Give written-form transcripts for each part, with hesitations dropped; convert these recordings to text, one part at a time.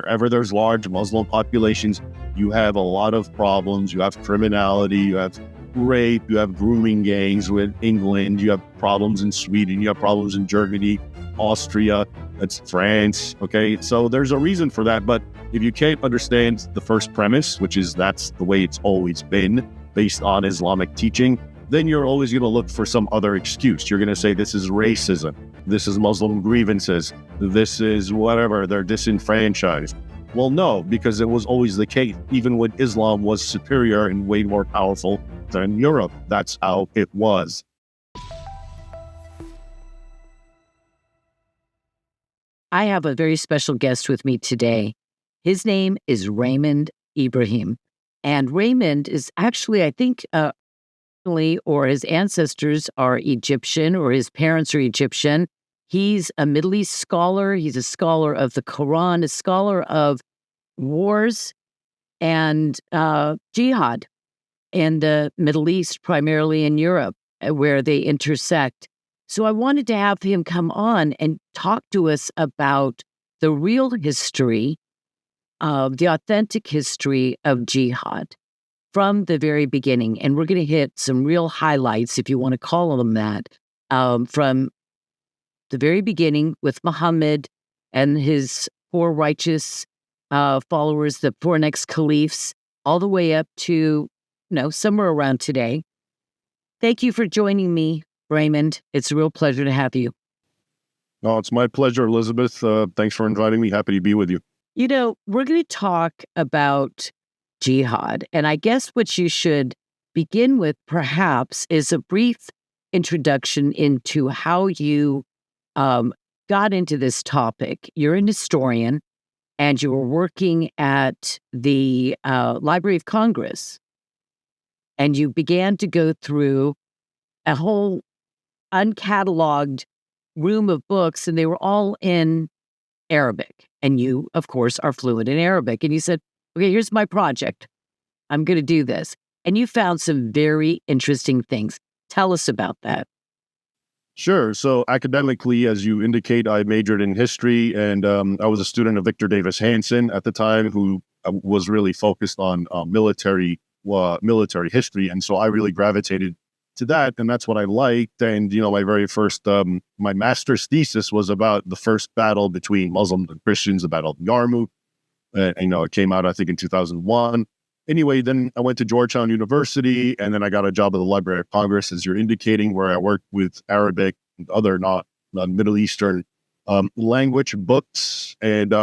wherever there's large Muslim populations, you have a lot of problems. You have criminality, you have rape, you have grooming gangs with England, you have problems in Sweden, you have problems in Germany, Austria, that's France, okay? So there's a reason for that, but if you can't understand the first premise, which is that's the way it's always been based on Islamic teaching, then you're always going to look for some other excuse. You're going to say this is racism, this is Muslim grievances, this is whatever, they're disenfranchised. Well, no, because it was always the case, even when Islam was superior and way more powerful than Europe. That's how it was. I have a very special guest with me today. His name is Raymond Ibrahim. And Raymond is actually, I think, or his ancestors are Egyptian or his parents are Egyptian. He's a Middle East scholar. He's a scholar of the Quran, a scholar of wars and jihad in the Middle East, primarily in Europe, where they intersect. So I wanted to have him come on and talk to us about the real history of the authentic history of jihad from the very beginning. And we're going to hit some real highlights, if you want to call them that, from the very beginning with Muhammad and his four righteous followers, the four next caliphs, all the way up to, somewhere around today. Thank you for joining me, Raymond. It's a real pleasure to have you. Oh, it's my pleasure, Elizabeth. Thanks for inviting me. Happy to be with you. We're going to talk about jihad. And I guess what you should begin with, perhaps, is a brief introduction into how you got into this topic. You're an historian, and you were working at the Library of Congress, and you began to go through a whole uncatalogued room of books, and they were all in Arabic. And you, of course, are fluent in Arabic. And you said, okay, here's my project. I'm going to do this. And you found some very interesting things. Tell us about that. Sure. So academically, as you indicate, I majored in history, and I was a student of Victor Davis Hanson at the time, who was really focused on military history. And so I really gravitated to that, and that's what I liked. And, my very first, my master's thesis was about the first battle between Muslims and Christians, the Battle of Yarmouk. It came out, I think, in 2001. Anyway, then I went to Georgetown University, and then I got a job at the Library of Congress, as you're indicating, where I worked with Arabic and other not Middle Eastern language books. And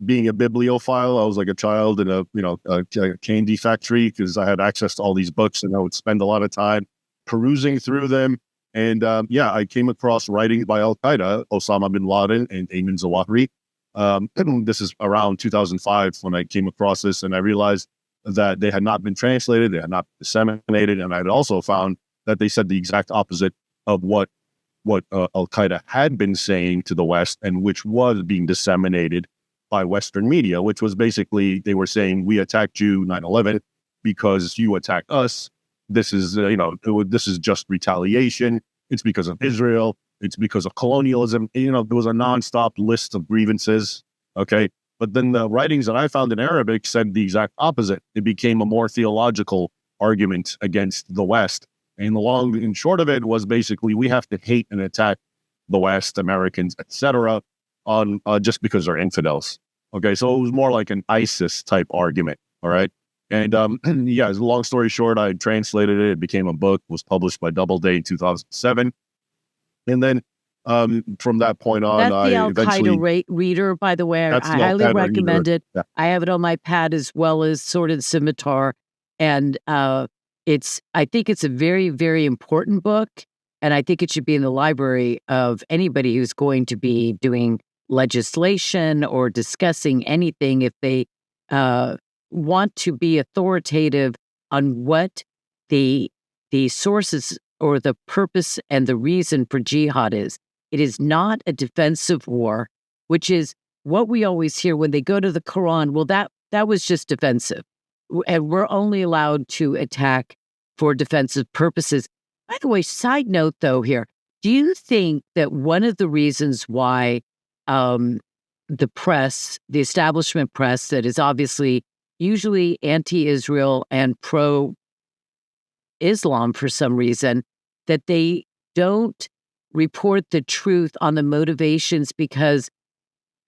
being a bibliophile, I was like a child in a candy factory, because I had access to all these books, and I would spend a lot of time perusing through them. And I came across writings by Al-Qaeda, Osama bin Laden, and Ayman Zawahiri. This is around 2005 when I came across this, and I realized that they had not been translated, they had not been disseminated, and I had also found that they said the exact opposite of what Al-Qaeda had been saying to the West, and which was being disseminated by Western media, which was basically, they were saying, we attacked you 9/11 because you attacked us. This is, this is just retaliation. It's because of Israel. It's because of colonialism. There was a nonstop list of grievances. Okay. But then the writings that I found in Arabic said the exact opposite. It became a more theological argument against the West. And the long and short of it was basically, we have to hate and attack the West, Americans, etc., on just because they're infidels. Okay, so it was more like an ISIS type argument. All right, and long story short, I translated it. It became a book. Was published by Doubleday in 2007, and then from that point on, that's the Al-Qaeda reader, by the way. I highly recommend it. Yeah. I have it on my pad, as well as Sword and Scimitar, and I think it's a very, very important book, and I think it should be in the library of anybody who's going to be doing legislation or discussing anything, if they want to be authoritative on what the sources or the purpose and the reason for jihad is. It is not a defensive war, which is what we always hear when they go to the Quran. Well, that was just defensive, and we're only allowed to attack for defensive purposes. By the way, side note though here, do you think that one of the reasons why the press, the establishment press that is obviously usually anti-Israel and pro-Islam for some reason, that they don't report the truth on the motivations because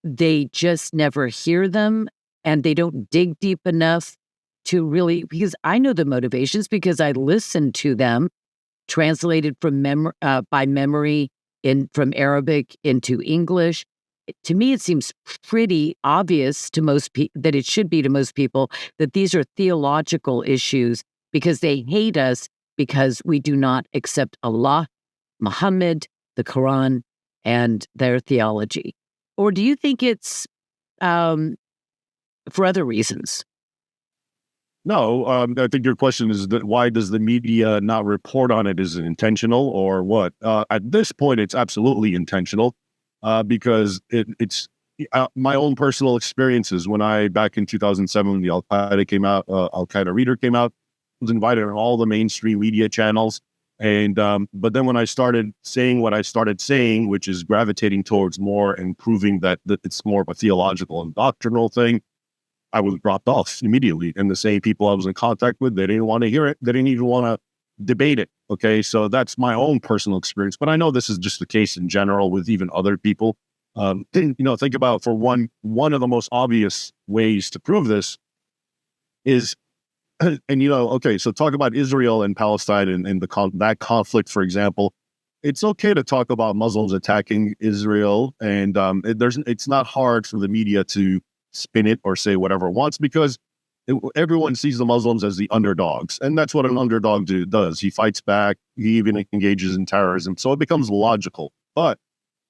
they just never hear them and they don't dig deep enough to really, because I know the motivations because I listen to them translated from by memory from Arabic into English. To me, it seems pretty obvious to most people that it should be to most people that these are theological issues because they hate us because we do not accept Allah, Muhammad, the Quran, and their theology. Or do you think it's for other reasons? No, I think your question is that why does the media not report on it? Is it intentional or what? At this point, it's absolutely intentional because it's my own personal experiences. When back in 2007, the Al Qaeda came out, Al Qaeda Reader came out, was invited on all the mainstream media channels. And but then when I started saying what I started saying, which is gravitating towards more and proving that it's more of a theological and doctrinal thing, I was dropped off immediately. And the same people I was in contact with, they didn't want to hear it. They didn't even want to debate it. Okay. So that's my own personal experience. But I know this is just the case in general with even other people. Think about for one of the most obvious ways to prove this is, and so talk about Israel and Palestine and that conflict, for example. It's okay to talk about Muslims attacking Israel. And it's not hard for the media to spin it or say whatever it wants because everyone sees the Muslims as the underdogs. And that's what an underdog does. He fights back. He even engages in terrorism. So it becomes logical. But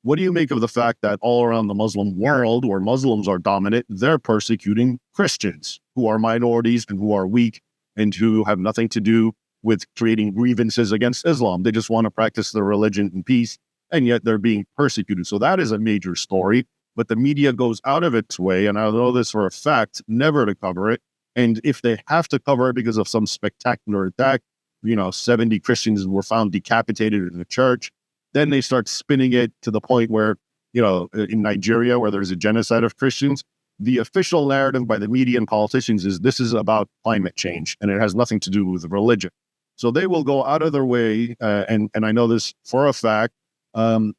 what do you make of the fact that all around the Muslim world where Muslims are dominant, they're persecuting Christians who are minorities and who are weak and who have nothing to do with creating grievances against Islam. They just want to practice their religion in peace, and yet they're being persecuted. So that is a major story. But the media goes out of its way, and I know this for a fact, never to cover it. And if they have to cover it because of some spectacular attack, 70 Christians were found decapitated in a church, then they start spinning it to the point where, in Nigeria, where there's a genocide of Christians, the official narrative by the media and politicians is this is about climate change, and it has nothing to do with religion. So they will go out of their way, and I know this for a fact, in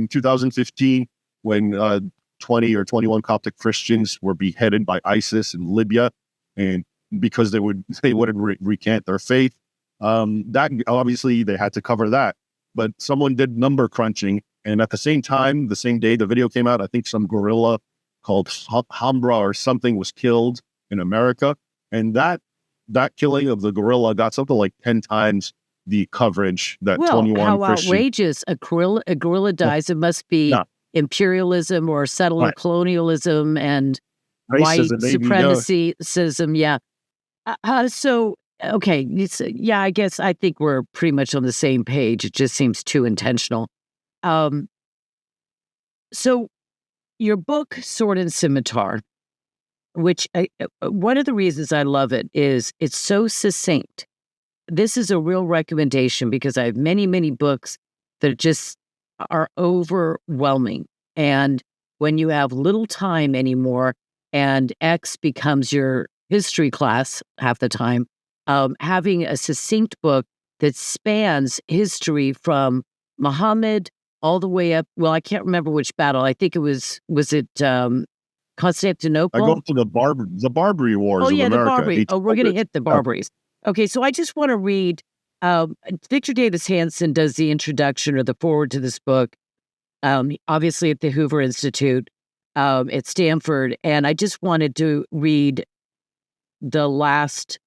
2015, when 20 or 21 Coptic Christians were beheaded by ISIS in Libya, and because they wouldn't recant their faith, that obviously they had to cover that. But someone did number crunching, and at the same time, the same day the video came out, I think some guerrilla called Hambra or something was killed in America, and that killing of the guerrilla got something like 10 times the coverage that 21 how Christians. Outrageous! A guerrilla dies. It must be imperialism or settler colonialism and racism, white supremacism. Yeah. I guess I think we're pretty much on the same page. It just seems too intentional. So your book, Sword and Scimitar, which one of the reasons I love it is it's so succinct. This is a real recommendation because I have many, many books that just are overwhelming. And when you have little time anymore and X becomes your history class half the time, having a succinct book that spans history from Muhammad all the way up. Well, I can't remember which battle. I think it was it Constantinople? I go to the Barbary Wars of America. The Barbary. Oh, we're going to hit the Barbaries. Okay, so I just want to read, Victor Davis Hanson does the introduction or the forward to this book, obviously at the Hoover Institute at Stanford, and I just wanted to read the last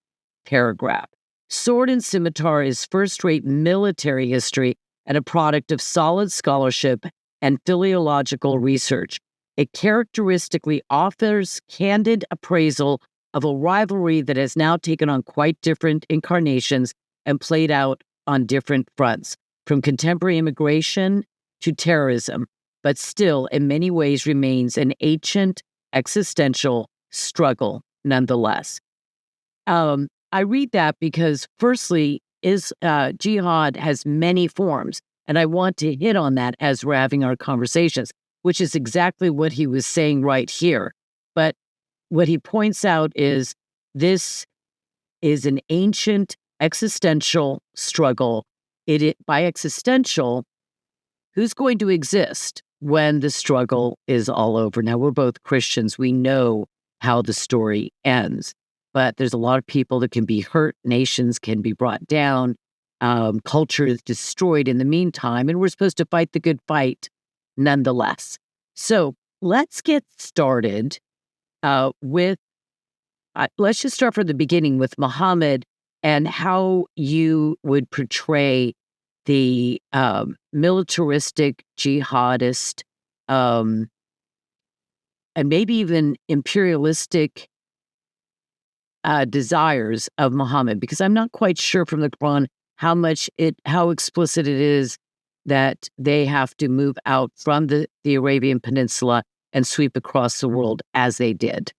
paragraph. Sword and Scimitar is first-rate military history and a product of solid scholarship and philological research. It characteristically offers candid appraisal of a rivalry that has now taken on quite different incarnations and played out on different fronts, from contemporary immigration to terrorism, but still in many ways remains an ancient existential struggle nonetheless. I read that because firstly, jihad has many forms, and I want to hit on that as we're having our conversations. which is exactly what he was saying right here. But what he points out is this is an ancient existential struggle. By existential, who's going to exist when the struggle is all over? Now, we're both Christians. We know how the story ends, but there's a lot of people that can be hurt. Nations can be brought down. Culture is destroyed in the meantime, and we're supposed to fight the good fight nonetheless. So let's get started let's just start from the beginning with Muhammad and how you would portray the militaristic, jihadist, and maybe even imperialistic desires of Muhammad, because I'm not quite sure from the Quran how explicit it is that they have to move out from the Arabian Peninsula and sweep across the world as they did.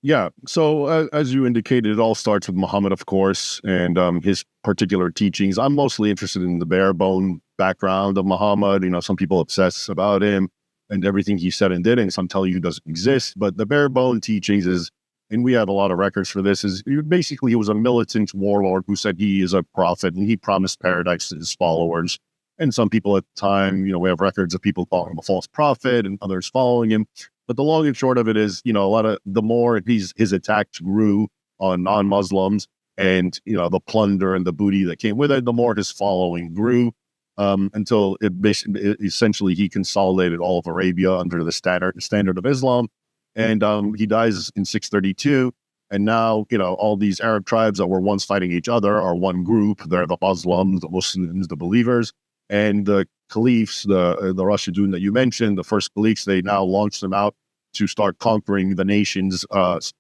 Yeah. So as you indicated, it all starts with Muhammad, of course, and his particular teachings. I'm mostly interested in the bare bone background of Muhammad. Some people obsess about him and everything he said and did, and some tell you he doesn't exist. But the bare bone teachings is, and we have a lot of records for this, is basically he was a militant warlord who said he is a prophet and he promised paradise to his followers. And some people at the time, we have records of people calling him a false prophet and others following him. But the long and short of it is, the more his attacks grew on non-Muslims and, the plunder and the booty that came with it, the more his following grew until essentially he consolidated all of Arabia under the standard of Islam. And he dies in 632. And now, all these Arab tribes that were once fighting each other are one group. They're the Muslims, the Muslims, the believers. And the caliphs, the Rashidun that you mentioned, the first caliphs, they now launched them out to start conquering the nations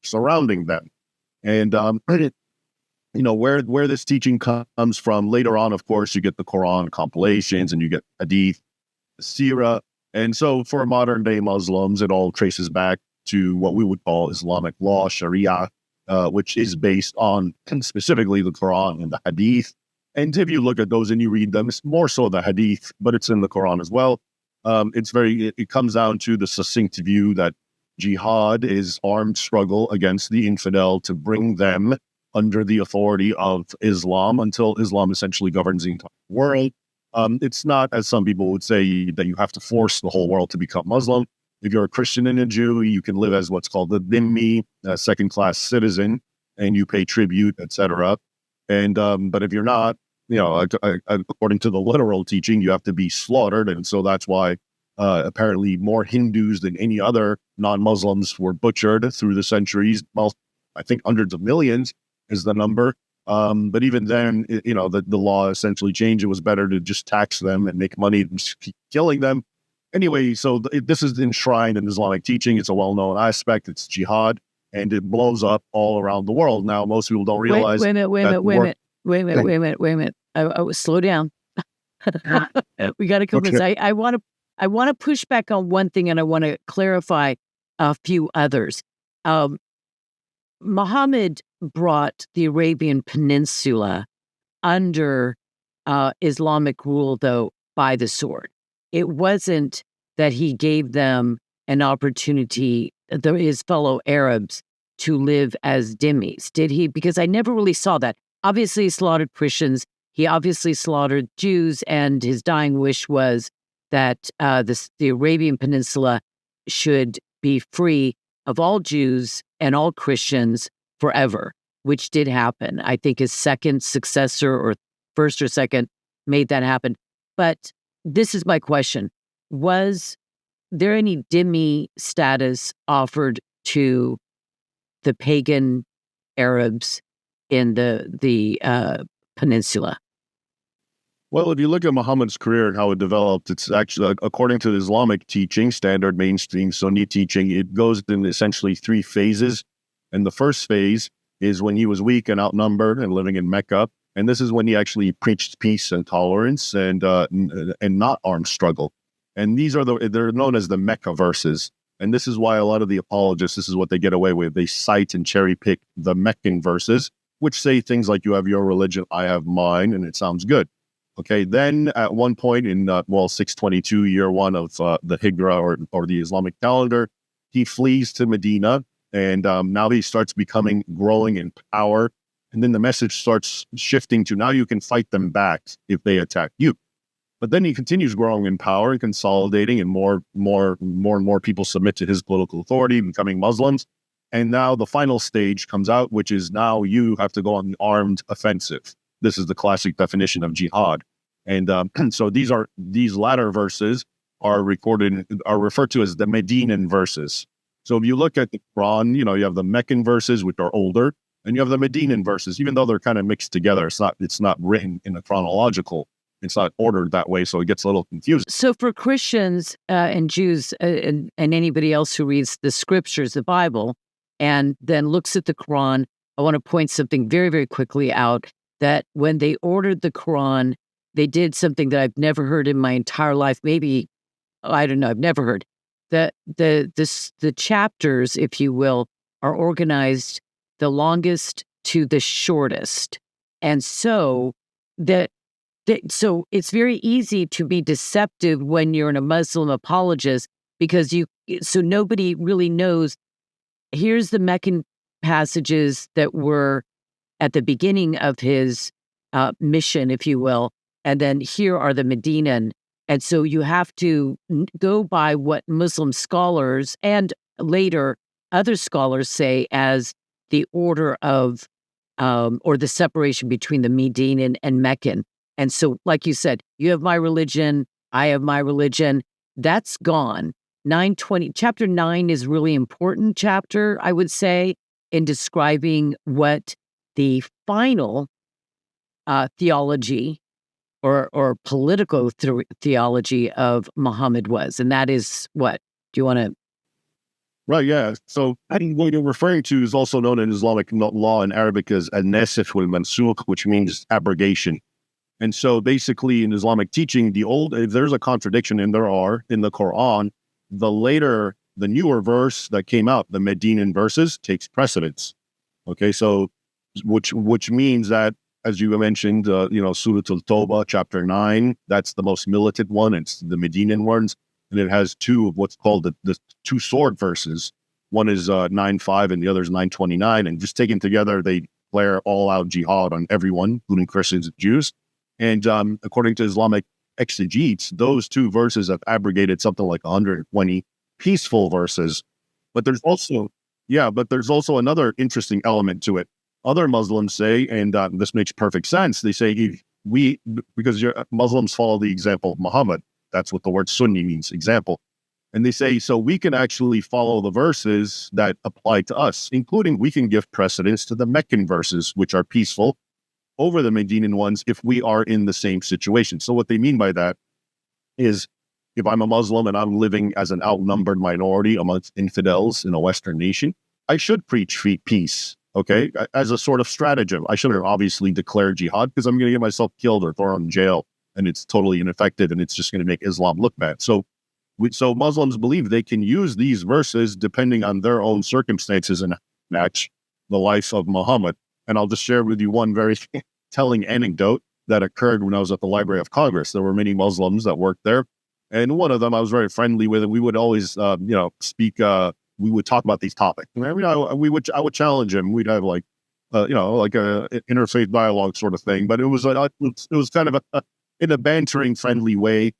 surrounding them. And where this teaching comes from later on, of course, you get the Quran compilations and you get Hadith, Sirah. And so for modern day Muslims, it all traces back to what we would call Islamic law, Sharia, which is based on specifically the Quran and the Hadith. And if you look at those and you read them, it's more so the Hadith, but it's in the Quran as well. It comes down to the succinct view that jihad is armed struggle against the infidel to bring them under the authority of Islam until Islam essentially governs the entire world. It's not, as some people would say, that you have to force the whole world to become Muslim. If you're a Christian and a Jew, you can live as what's called the dhimmi, second-class citizen, and you pay tribute, etc. And but if you're not, according to the literal teaching, you have to be slaughtered. And so that's why apparently more Hindus than any other non-Muslims were butchered through the centuries. Well, I think hundreds of millions is the number. But even then, the law essentially changed. It was better to just tax them and make money and just keep killing them. Anyway, so this is enshrined in Islamic teaching. It's a well-known aspect. It's jihad, and it blows up all around the world. Now, most people don't realize. Wait a minute. Slow down. We got to come. Okay. I want to push back on one thing, and I want to clarify a few others. Muhammad brought the Arabian Peninsula under Islamic rule, though, by the sword. It wasn't that he gave them an opportunity, his fellow Arabs, to live as dhimmis, did he? Because I never really saw that. Obviously, he slaughtered Christians. He obviously slaughtered Jews, and his dying wish was that the Arabian Peninsula should be free of all Jews and all Christians forever, which did happen. I think his second successor, or first or second, made that happen. But this is my question. Was there any dhimmi status offered to the pagan Arabs in the peninsula? Well, if you look at Muhammad's career and how it developed, it's actually, according to the Islamic teaching, standard mainstream Sunni teaching, it goes in essentially three phases. And the first phase is when he was weak and outnumbered and living in Mecca. And this is when he actually preached peace and tolerance and not armed struggle. And they're known as the Mecca verses. And this is why a lot of the apologists, this is what they get away with. They cite and cherry pick the Meccan verses, which say things like, you have your religion, I have mine, and it sounds good. Okay, then at one point in 622, year one of the Hijra or the Islamic calendar, he flees to Medina, and now he starts growing in power. And then the message starts shifting to now you can fight them back if they attack you. But then he continues growing in power and consolidating, and more and more people submit to his political authority, becoming Muslims. And now the final stage comes out, which is now you have to go on the armed offensive. This is the classic definition of jihad. And so these latter verses are referred to as the Medinan verses. So if you look at the Quran, you have the Meccan verses, which are older, and you have the Medinan verses, even though they're kind of mixed together. It's not written in a chronological. It's not ordered that way, so it gets a little confusing. So for Christians and Jews and anybody else who reads the scriptures, the Bible, and then looks at the Quran, I want to point something very, very quickly out, that when they ordered the Quran, they did something that I've never heard in my entire life. Maybe, I don't know, I've never heard. The chapters, if you will, are organized the longest to the shortest. And so so it's very easy to be deceptive when you're a Muslim apologist, because so nobody really knows. Here's the Meccan passages that were at the beginning of his mission, if you will, and then here are the Medinan. And so you have to go by what Muslim scholars and later other scholars say as the order of or the separation between the Medinan and Meccan. And so, like you said, you have my religion, I have my religion. That's gone. Chapter 9 is really important chapter, I would say, in describing what the final theology or political theology of Muhammad was. And that is what? Do you want to? Right, yeah. So what you're referring to is also known in Islamic law in Arabic as an-nasakh wal-mansukh, which means abrogation. And so basically in Islamic teaching, if there's a contradiction, and there are in the Quran, the newer verse that came out, the Medinan verses, takes precedence. Okay, so which means that, as you mentioned, Surah Al-Tawbah, chapter 9, that's the most militant one. It's the Medinan ones. And it has two of what's called the two sword verses. One is 9:5 and the other is 9:29. And just taken together, they declare all-out jihad on everyone, including Christians and Jews. And according to Islamic exegetes, those two verses have abrogated something like 120 peaceful verses. But there's also another interesting element to it. Other Muslims say, and this makes perfect sense, they say because Muslims follow the example of Muhammad. That's what the word Sunni means, example. And they say, so we can actually follow the verses that apply to us, including we can give precedence to the Meccan verses, which are peaceful, over the Medinan ones if we are in the same situation. So what they mean by that is, if I'm a Muslim and I'm living as an outnumbered minority amongst infidels in a Western nation, I should preach peace, okay, as a sort of stratagem. I shouldn't obviously declare jihad because I'm going to get myself killed or thrown in jail, and it's totally ineffective, and it's just going to make Islam look bad. So Muslims believe they can use these verses depending on their own circumstances and match the life of Muhammad. And I'll just share with you one very telling anecdote that occurred when I was at the Library of Congress. There were many Muslims that worked there, and one of them I was very friendly with, and we would always, speak. We would talk about these topics. I would challenge him. We'd have like a interfaith dialogue sort of thing. But it was kind of in a bantering, friendly way.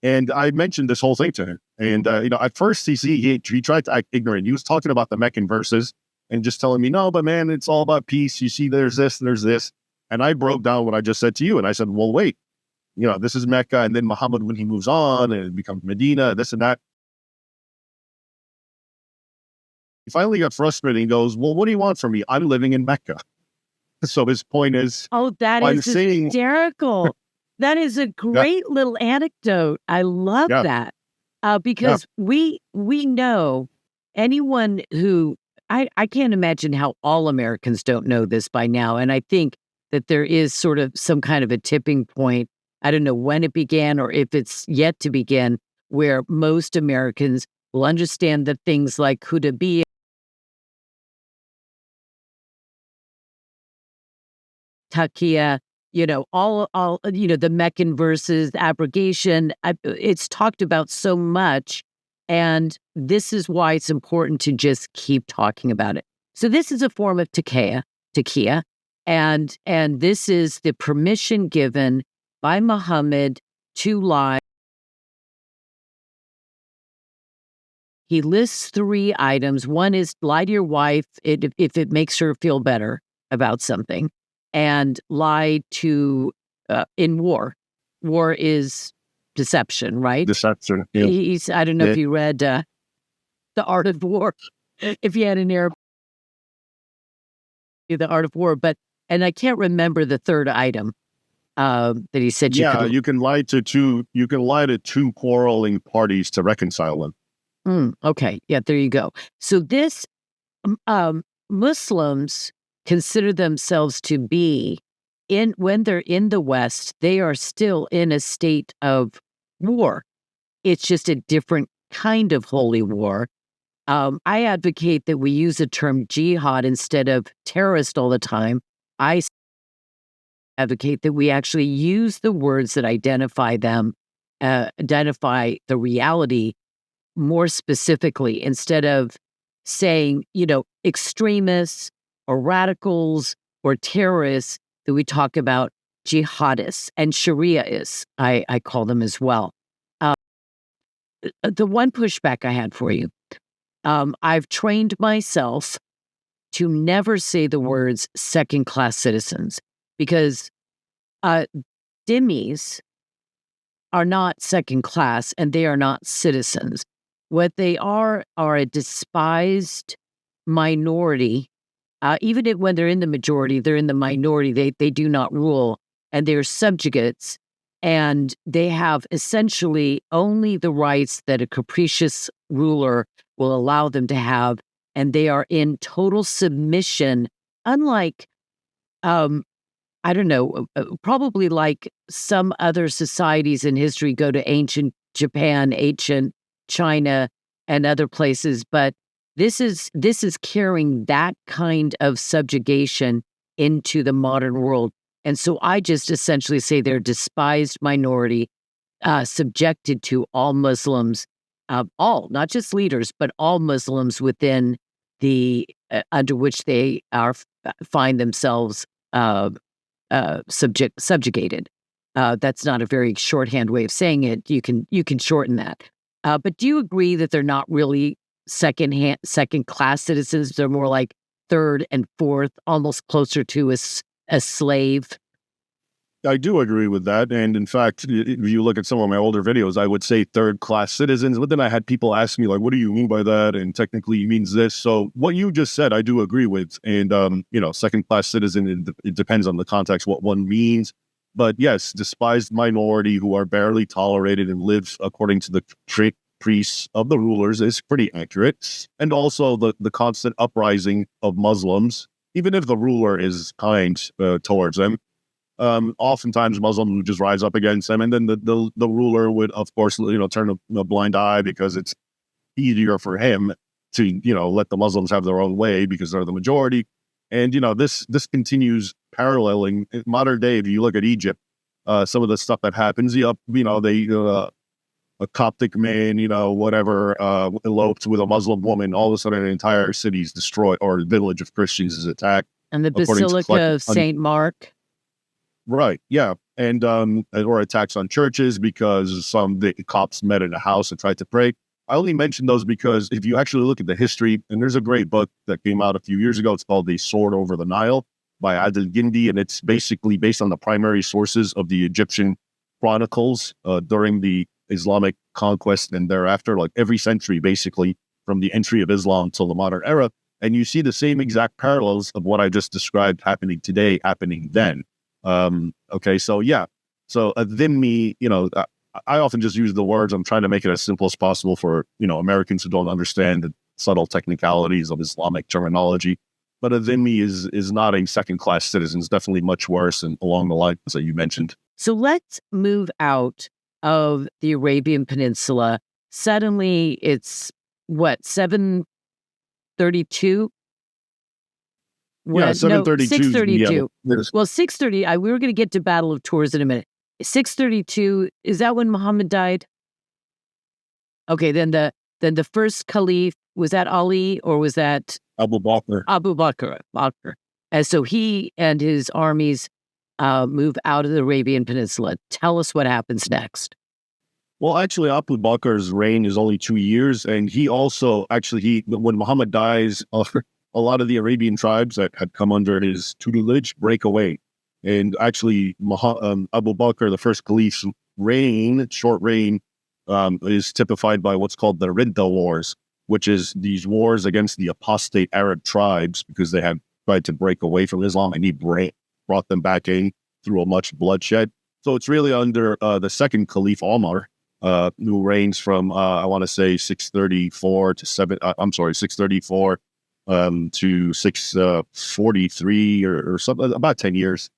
And I mentioned this whole thing to him. And at first he tried to act ignorant. He was talking about the Meccan verses and just telling me, no, but man, it's all about peace. You see, there's this, there's this. And I broke down what I just said to you. And I said, well, wait, this is Mecca. And then Muhammad, when he moves on and it becomes Medina, this and that. He finally got frustrated. He goes, well, what do you want from me? I'm living in Mecca. So his point is, oh, that is hysterical. That is a great little anecdote. I love that because we know anyone who, I can't imagine how all Americans don't know this by now. And I think that there is sort of some kind of a tipping point. I don't know when it began or if it's yet to begin, where most Americans will understand that things like Hudaybiyah, Taqiyya, the Meccan verses, abrogation. It's talked about so much, and this is why it's important to just keep talking about it. So this is a form of taqiyya, and this is the permission given by Muhammad to lie. He lists 3 items. One is lie to your wife if it makes her feel better about something, and lie to in war. War is deception, right? Deception. Yeah. I don't know if Yeah. you read The Art of War. If you had an Arab, The Art of War, and I can't remember the third item that he said you Yeah, could. you can lie to two quarreling parties to reconcile them. Okay, yeah, there you go. So this Muslims consider themselves to be when they're in the West, they are still in a state of war. It's just a different kind of holy war. I advocate that we use the term jihad instead of terrorist all the time. I advocate that we actually use the words that identify them, identify the reality more specifically, instead of saying, extremists or radicals or terrorists, that we talk about jihadists and Shariaists, I call them as well. The one pushback I had for you, I've trained myself to never say the words second-class citizens, because dhimmis are not second class and they are not citizens. What they are a despised minority. Even when they're in the majority, they're in the minority. They do not rule, and they're subjugates, and they have essentially only the rights that a capricious ruler will allow them to have, and they are in total submission. Unlike, I don't know, probably like some other societies in history, go to ancient Japan, ancient China, and other places, but this is carrying that kind of subjugation into the modern world. And so I just essentially say they're a despised minority, subjected to all Muslims, all, not just leaders, but all Muslims within the under which they are find themselves subjugated. That's not a very shorthand way of saying it. You can shorten that. But do you agree that they're not really second class citizens? They're more like third and fourth, almost closer to a slave. I do agree with that. And in fact, if you look at some of my older videos, I would say third-class citizens. But then I had people ask me, like, what do you mean by that? And technically it means this. So what you just said, I do agree with. And, second-class citizen, it depends on the context, what one means. But yes, despised minority who are barely tolerated and live according to the caprice of the rulers is pretty accurate. And also the constant uprising of Muslims, even if the ruler is kind towards them. Oftentimes Muslims would just rise up against them, and then the ruler would, of course, turn a blind eye because it's easier for him to, let the Muslims have their own way because they're the majority. And, this continues paralleling in modern day. If you look at Egypt, some of the stuff that happens, a Coptic man, whatever, eloped with a Muslim woman, all of a sudden an entire city is destroyed, or a village of Christians is attacked. And the Basilica of St. Mark. Right. Yeah. And or attacks on churches because the cops met in a house and tried to pray. I only mention those because if you actually look at the history, and there's a great book that came out a few years ago, it's called The Sword Over the Nile by Adil Gindi, and it's basically based on the primary sources of the Egyptian chronicles during the Islamic conquest and thereafter, like every century, basically, from the entry of Islam till the modern era. And you see the same exact parallels of what I just described happening today, happening then. Okay, so yeah. So a dhimmi, I often just use the words. I'm trying to make it as simple as possible for, Americans who don't understand the subtle technicalities of Islamic terminology. But a dhimmi is not a second-class citizen. It's definitely much worse and along the lines that you mentioned. So let's move out of the Arabian Peninsula. Suddenly it's, 732? Yeah, No, 732. Yeah, 632. Well, 630, we were going to get to Battle of Tours in a minute. 632, is that when Muhammad died? Okay, then the first caliph, was that Ali or was that Abu Bakr. Abu Bakr? And so he and his armies move out of the Arabian Peninsula. Tell us what happens next. Well, actually, Abu Bakr's reign is only 2 years, and he also when Muhammad dies, a lot of the Arabian tribes that had come under his tutelage break away, and actually, Abu Bakr, the first caliph's short reign, is typified by what's called the Ridda Wars, which is these wars against the apostate Arab tribes because they had tried to break away from Islam, and he brought them back in through a much bloodshed. So it's really under the second Caliph Omar, who reigns from I want to say 634 to 634 to 643 or something, about 10 years.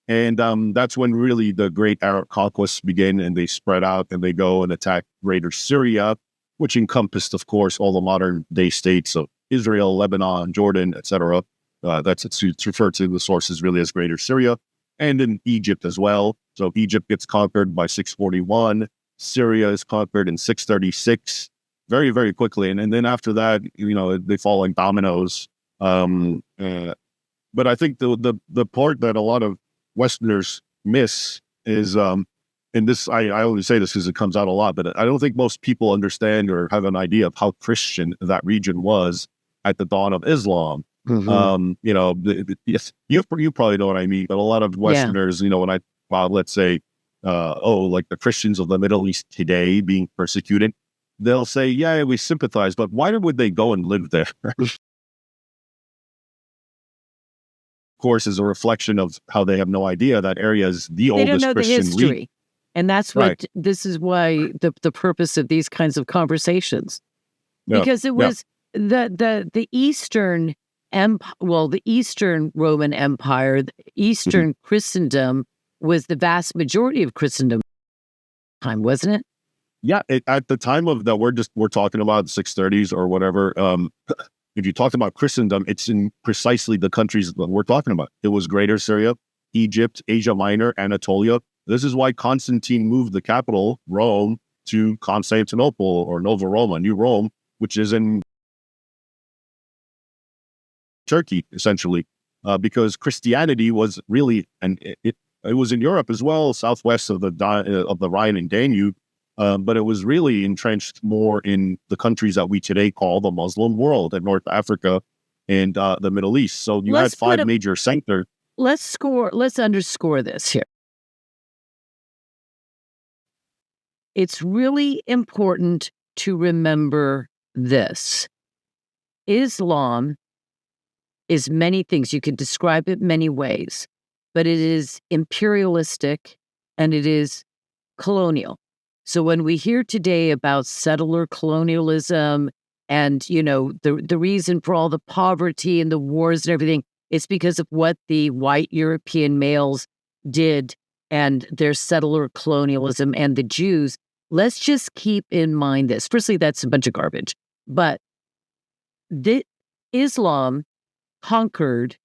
And that's when really the great Arab conquests begin, and they spread out and they go and attack greater Syria, which encompassed, of course, all the modern day states of Israel, Lebanon, Jordan, etc. It's referred to the sources really as greater Syria, and in Egypt as well. So Egypt gets conquered by 641. Syria is conquered in 636, very, very quickly. And then after that, they fall like dominoes. But I think the part that a lot of Westerners miss is, and this, I only say this because it comes out a lot, but I don't think most people understand or have an idea of how Christian that region was at the dawn of Islam. Yes, you probably know what I mean, but a lot of Westerners, when let's say, like the Christians of the Middle East today being persecuted, they'll say, yeah, we sympathize, but why would they go and live there? Of course, is a reflection of how they have no idea that area is the oldest don't know Christian the history. region. And that's what, this is why the purpose of these kinds of conversations, because it was the Eastern the Eastern Roman Empire, the Eastern Christendom was the vast majority of Christendom time, wasn't it? Yeah, at the time of that we're talking about, the 630s or whatever. If you talked about Christendom, it's in precisely the countries that we're talking about. It was Greater Syria, Egypt, Asia Minor, Anatolia. This is why Constantine moved the capital, Rome, to Constantinople or Nova Roma, New Rome, which is in Turkey, essentially, because Christianity was really, and it was in Europe as well, southwest of the Rhine and Danube, but it was really entrenched more in the countries that we today call the Muslim world, and North Africa and the Middle East. So you had five major sectors. Let's underscore this here. It's really important to remember this. Islam is many things. You could describe it many ways, but it is imperialistic and it is colonial. So when we hear today about settler colonialism and, the reason for all the poverty and the wars and everything, it's because of what the white European males did and their settler colonialism and the Jews. Let's just keep in mind this. Firstly, that's a bunch of garbage. But Islam conquered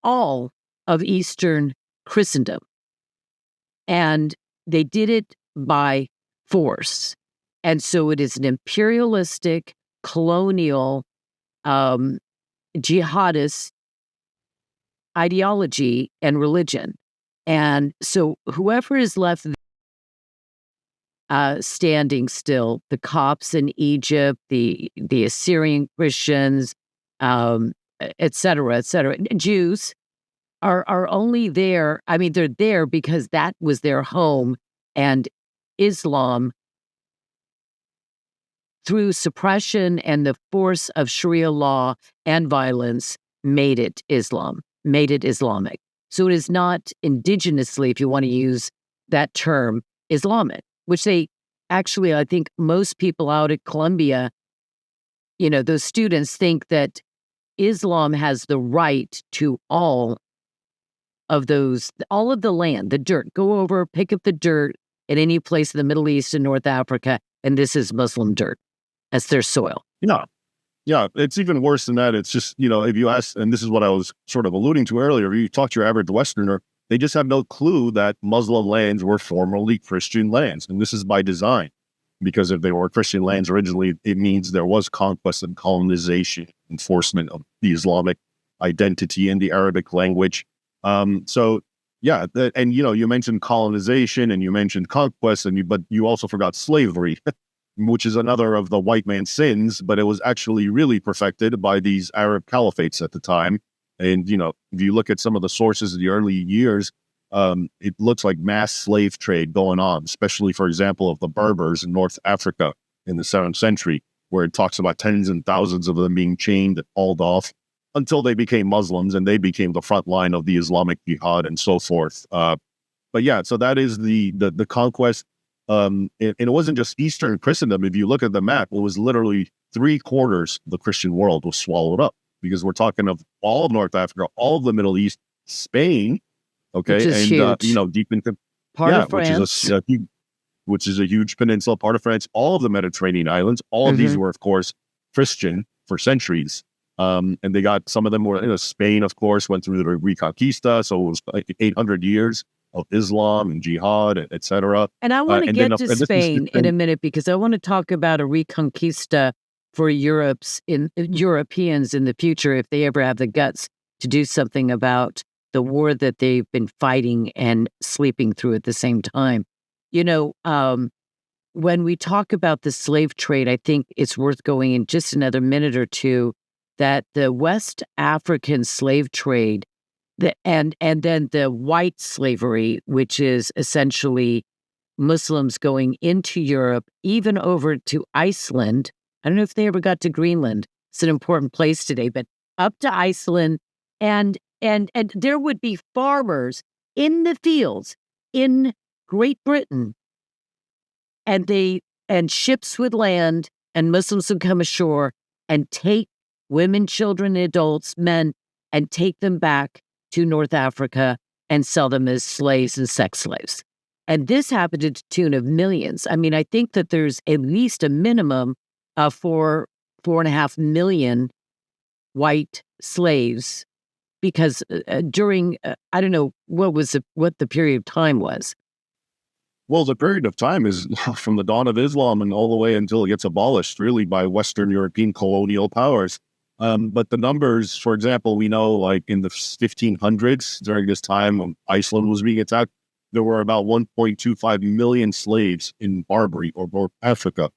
all of Eastern Christendom. And they did it by force. And so it is an imperialistic, colonial, jihadist ideology and religion. And so whoever is left standing still, the Copts in Egypt, the Assyrian Christians, et cetera, Jews are only there. I mean, they're there because that was their home, and Islam, through suppression and the force of Sharia law and violence, made it Islamic. So it is not indigenously, if you want to use that term, Islamic, which they actually, I think most people out at Columbia, those students think that Islam has the right to all of the land, the dirt. Go over, pick up the dirt in any place in the Middle East and North Africa, and this is Muslim dirt. That's their soil. Yeah, Yeah, it's even worse than that. It's just, if you ask, and this is what I was sort of alluding to earlier, you talk to your average Westerner, they just have no clue that Muslim lands were formerly Christian lands. And this is by design, because if they were Christian lands originally, it means there was conquest and colonization, enforcement of the Islamic identity in the Arabic language. So, yeah, and, you mentioned colonization and you mentioned conquest, but you also forgot slavery. Which is another of the white man's sins, but it was actually really perfected by these Arab caliphates at the time. And, if you look at some of the sources of the early years, it looks like mass slave trade going on, especially, for example, of the Berbers in North Africa in the 7th century, where it talks about tens and thousands of them being chained and hauled off until they became Muslims and they became the front line of the Islamic Jihad and so forth. But yeah, so that is the conquest. And it wasn't just Eastern Christendom. If you look at the map, it was literally 3/4 of the Christian world was swallowed up, because we're talking of all of North Africa, all of the Middle East, Spain, okay, which is and huge. deep into Part of France. which is a huge peninsula, part of France, all of the Mediterranean islands. All of these were, of course, Christian for centuries. And they got, some of them were, Spain, of course, went through the Reconquista, so it was like 800 years of Islam and Jihad, etc. And I want to get to Spain in a minute, because I want to talk about a Reconquista for Europeans in the future, if they ever have the guts to do something about the war that they've been fighting and sleeping through at the same time. When we talk about the slave trade, I think it's worth going in just another minute or two that the West African slave trade, and then the white slavery, which is essentially Muslims going into Europe, even over to Iceland. I don't know if they ever got to Greenland. It's an important place today, but up to Iceland, and there would be farmers in the fields in Great Britain, and ships would land, and Muslims would come ashore and take women, children, adults, men, and take them back to North Africa and sell them as slaves and sex slaves. And this happened to the tune of millions. I mean, I think that there's at least a minimum of 4.5 million white slaves, because during, I don't know what the period of time was. Well, the period of time is from the dawn of Islam and all the way until it gets abolished, really, by Western European colonial powers. But the numbers, for example, we know, like in the 1500s, during this time when Iceland was being attacked, there were about 1.25 million slaves in Barbary or North Africa.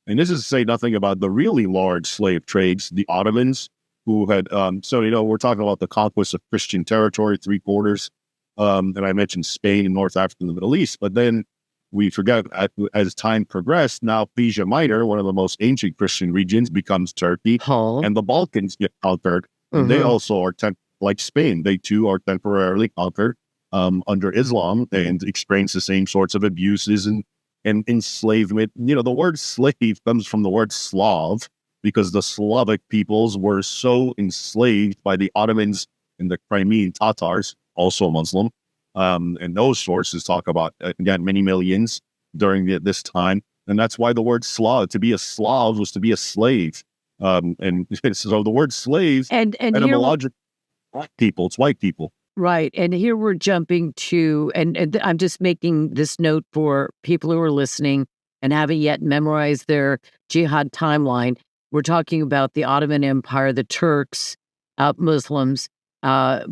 And this is to say nothing about the really large slave trades, the Ottomans, who had, we're talking about the conquest of Christian territory, 3/4. And I mentioned Spain and North Africa and the Middle East. But then we forget, as time progressed, now Asia Minor, one of the most ancient Christian regions, becomes Turkey, and the Balkans get conquered. And they also are, like Spain, they too are temporarily conquered under Islam and experience the same sorts of abuses and enslavement. The word slave comes from the word Slav, because the Slavic peoples were so enslaved by the Ottomans and the Crimean Tatars, also Muslim. And those sources talk about, again, many millions during this time. And that's why the word Slav, to be a Slav, was to be a slave. And so the word slave, and etymologically, black people, it's white people. Right. And here we're jumping to, and I'm just making this note for people who are listening and haven't yet memorized their jihad timeline. We're talking about the Ottoman Empire, the Turks, Muslims,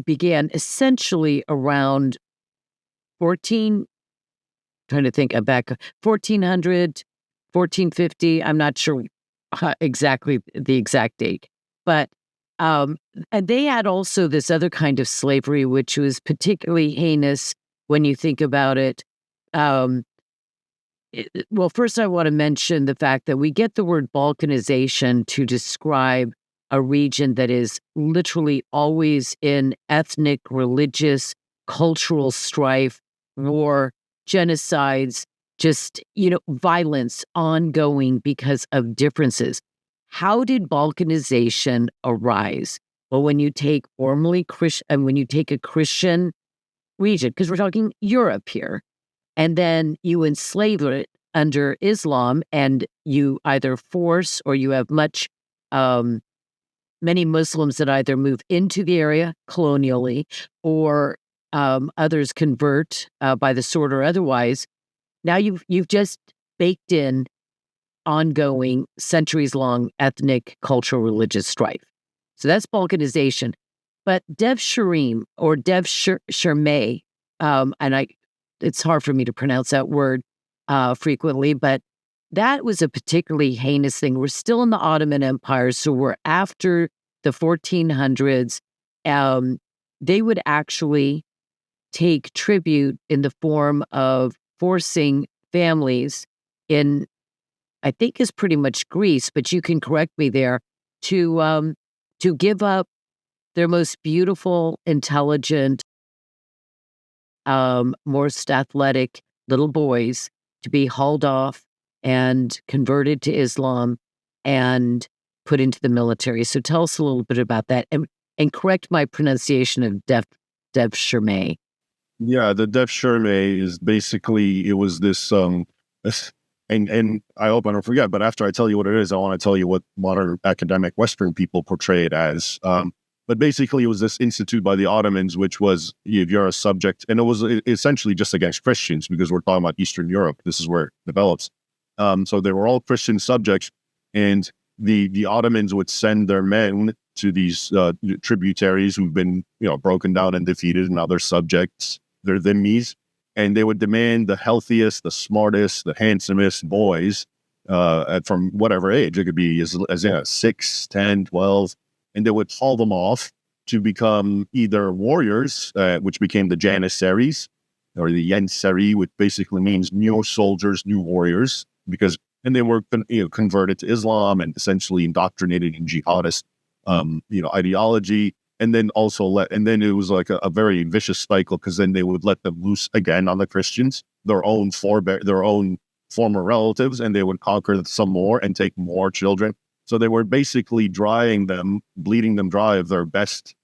began essentially around 1400, 1450. I'm not sure exactly the exact date, but and they had also this other kind of slavery, which was particularly heinous when you think about it. Well, first I want to mention the fact that we get the word balkanization to describe a region that is literally always in ethnic, religious, cultural strife, war, genocides, just, violence ongoing because of differences. How did balkanization arise? Well, when you take when you take a Christian region, because we're talking Europe here, and then you enslave it under Islam, and you either force or you have much many Muslims that either move into the area colonially or others convert by the sword or otherwise. Now you've just baked in ongoing, centuries-long ethnic, cultural, religious strife. So that's balkanization. But Dev Shirim or Dev Shirmay, it's hard for me to pronounce that word frequently, but that was a particularly heinous thing. We're still in the Ottoman Empire, so we're after the 1400s. They would actually take tribute in the form of forcing families in, I think is pretty much Greece, but you can correct me there, to give up their most beautiful, intelligent, most athletic little boys to be hauled off and converted to Islam and put into the military. So tell us a little bit about that and correct my pronunciation of Dev Shirmay. Yeah, the Dev Shirmay is basically, it was this, and I hope I don't forget, but after I tell you what it is, I want to tell you what modern academic Western people portray it as. But basically, it was this institute by the Ottomans, which was, if you're a subject, and it was essentially just against Christians, because we're talking about Eastern Europe. This is where it develops. So they were all Christian subjects, and the Ottomans would send their men to these tributaries who've been, broken down and defeated, and other subjects, their dhimmis, and they would demand the healthiest, the smartest, the handsomest boys from whatever age. It could be as 6, 10, 12, and they would haul them off to become either warriors, which became the Janissaries, or the Yansari, which basically means new soldiers, new warriors, and they were converted to Islam and essentially indoctrinated in jihadist ideology. And then then it was like a very vicious cycle, because then they would let them loose again on the Christians, their own former relatives, and they would conquer some more and take more children. So they were basically bleeding them dry of their best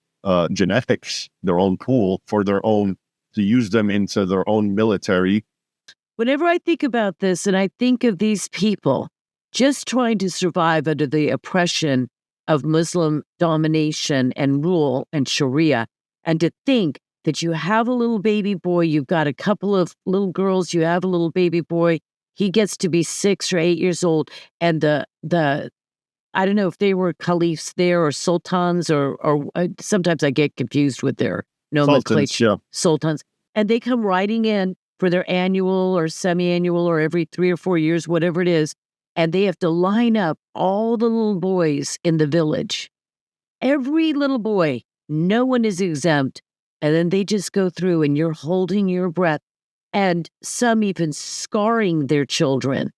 genetics, their own pool, to use them into their own military. Whenever I think about this, and I think of these people just trying to survive under the oppression of Muslim domination and rule and Sharia, and to think that you have a little baby boy, you've got a couple of little girls, you have a little baby boy, he gets to be 6 or 8 years old, and the I don't know if they were caliphs there or sultans or sometimes I get confused with their nomenclature. Sultans, yeah. Sultans. And they come riding in for their annual or semi-annual or every 3 or 4 years, whatever it is, and they have to line up all the little boys in the village. Every little boy, no one is exempt. And then they just go through and you're holding your breath, and some even scarring their children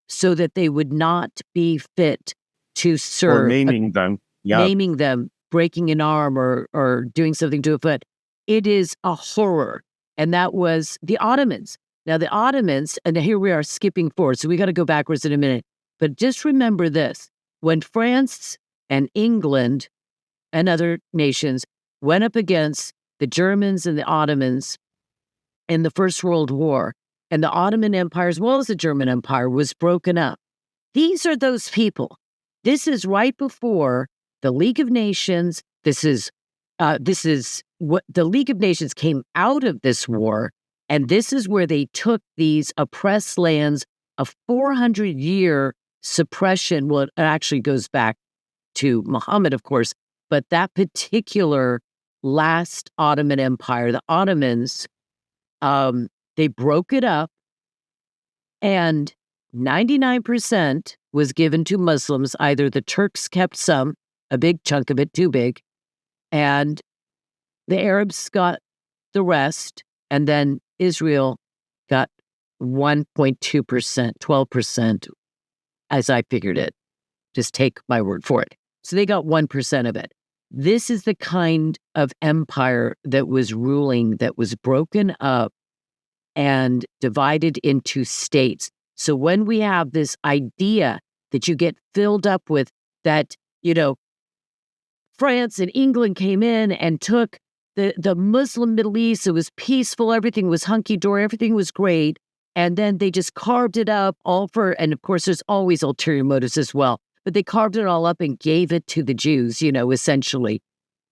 so that they would not be fit to serve. Or maiming them. Yeah. Maiming them, breaking an arm or doing something to a foot. It is a horror. And that was the Ottomans. Now, the Ottomans, and here we are skipping forward, so we got to go backwards in a minute. But just remember this. When France and England and other nations went up against the Germans and the Ottomans in the First World War, and the Ottoman Empire, as well as the German Empire, was broken up, these are those people. This is right before the League of Nations. This is what the League of Nations came out of this war, and this is where they took these oppressed lands, a 400-year suppression. Well, it actually goes back to Muhammad, of course, but that particular last Ottoman Empire, the Ottomans, they broke it up, and 99% was given to Muslims. Either the Turks kept some, a big chunk of it, too big, and the Arabs got the rest, and then Israel got 1.2%, 12%, as I figured it. Just take my word for it. So they got 1% of it. This is the kind of empire that was ruling, that was broken up and divided into states. So when we have this idea that you get filled up with that, France and England came in and took the Muslim Middle East, it was peaceful, everything was hunky-dory, everything was great, and then they just carved it up all for, and of course there's always ulterior motives as well, but they carved it all up and gave it to the Jews, essentially.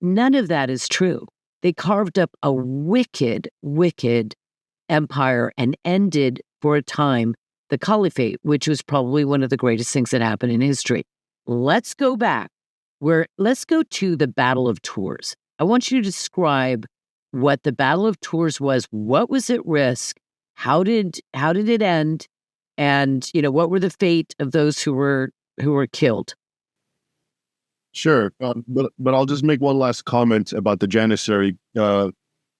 None of that is true. They carved up a wicked, wicked empire and ended, for a time, the caliphate, which was probably one of the greatest things that happened in history. Let's go back. Let's go to the Battle of Tours. I want you to describe what the Battle of Tours was. What was at risk? How did it end? And what were the fate of those who were killed? Sure, but I'll just make one last comment about the Janissary.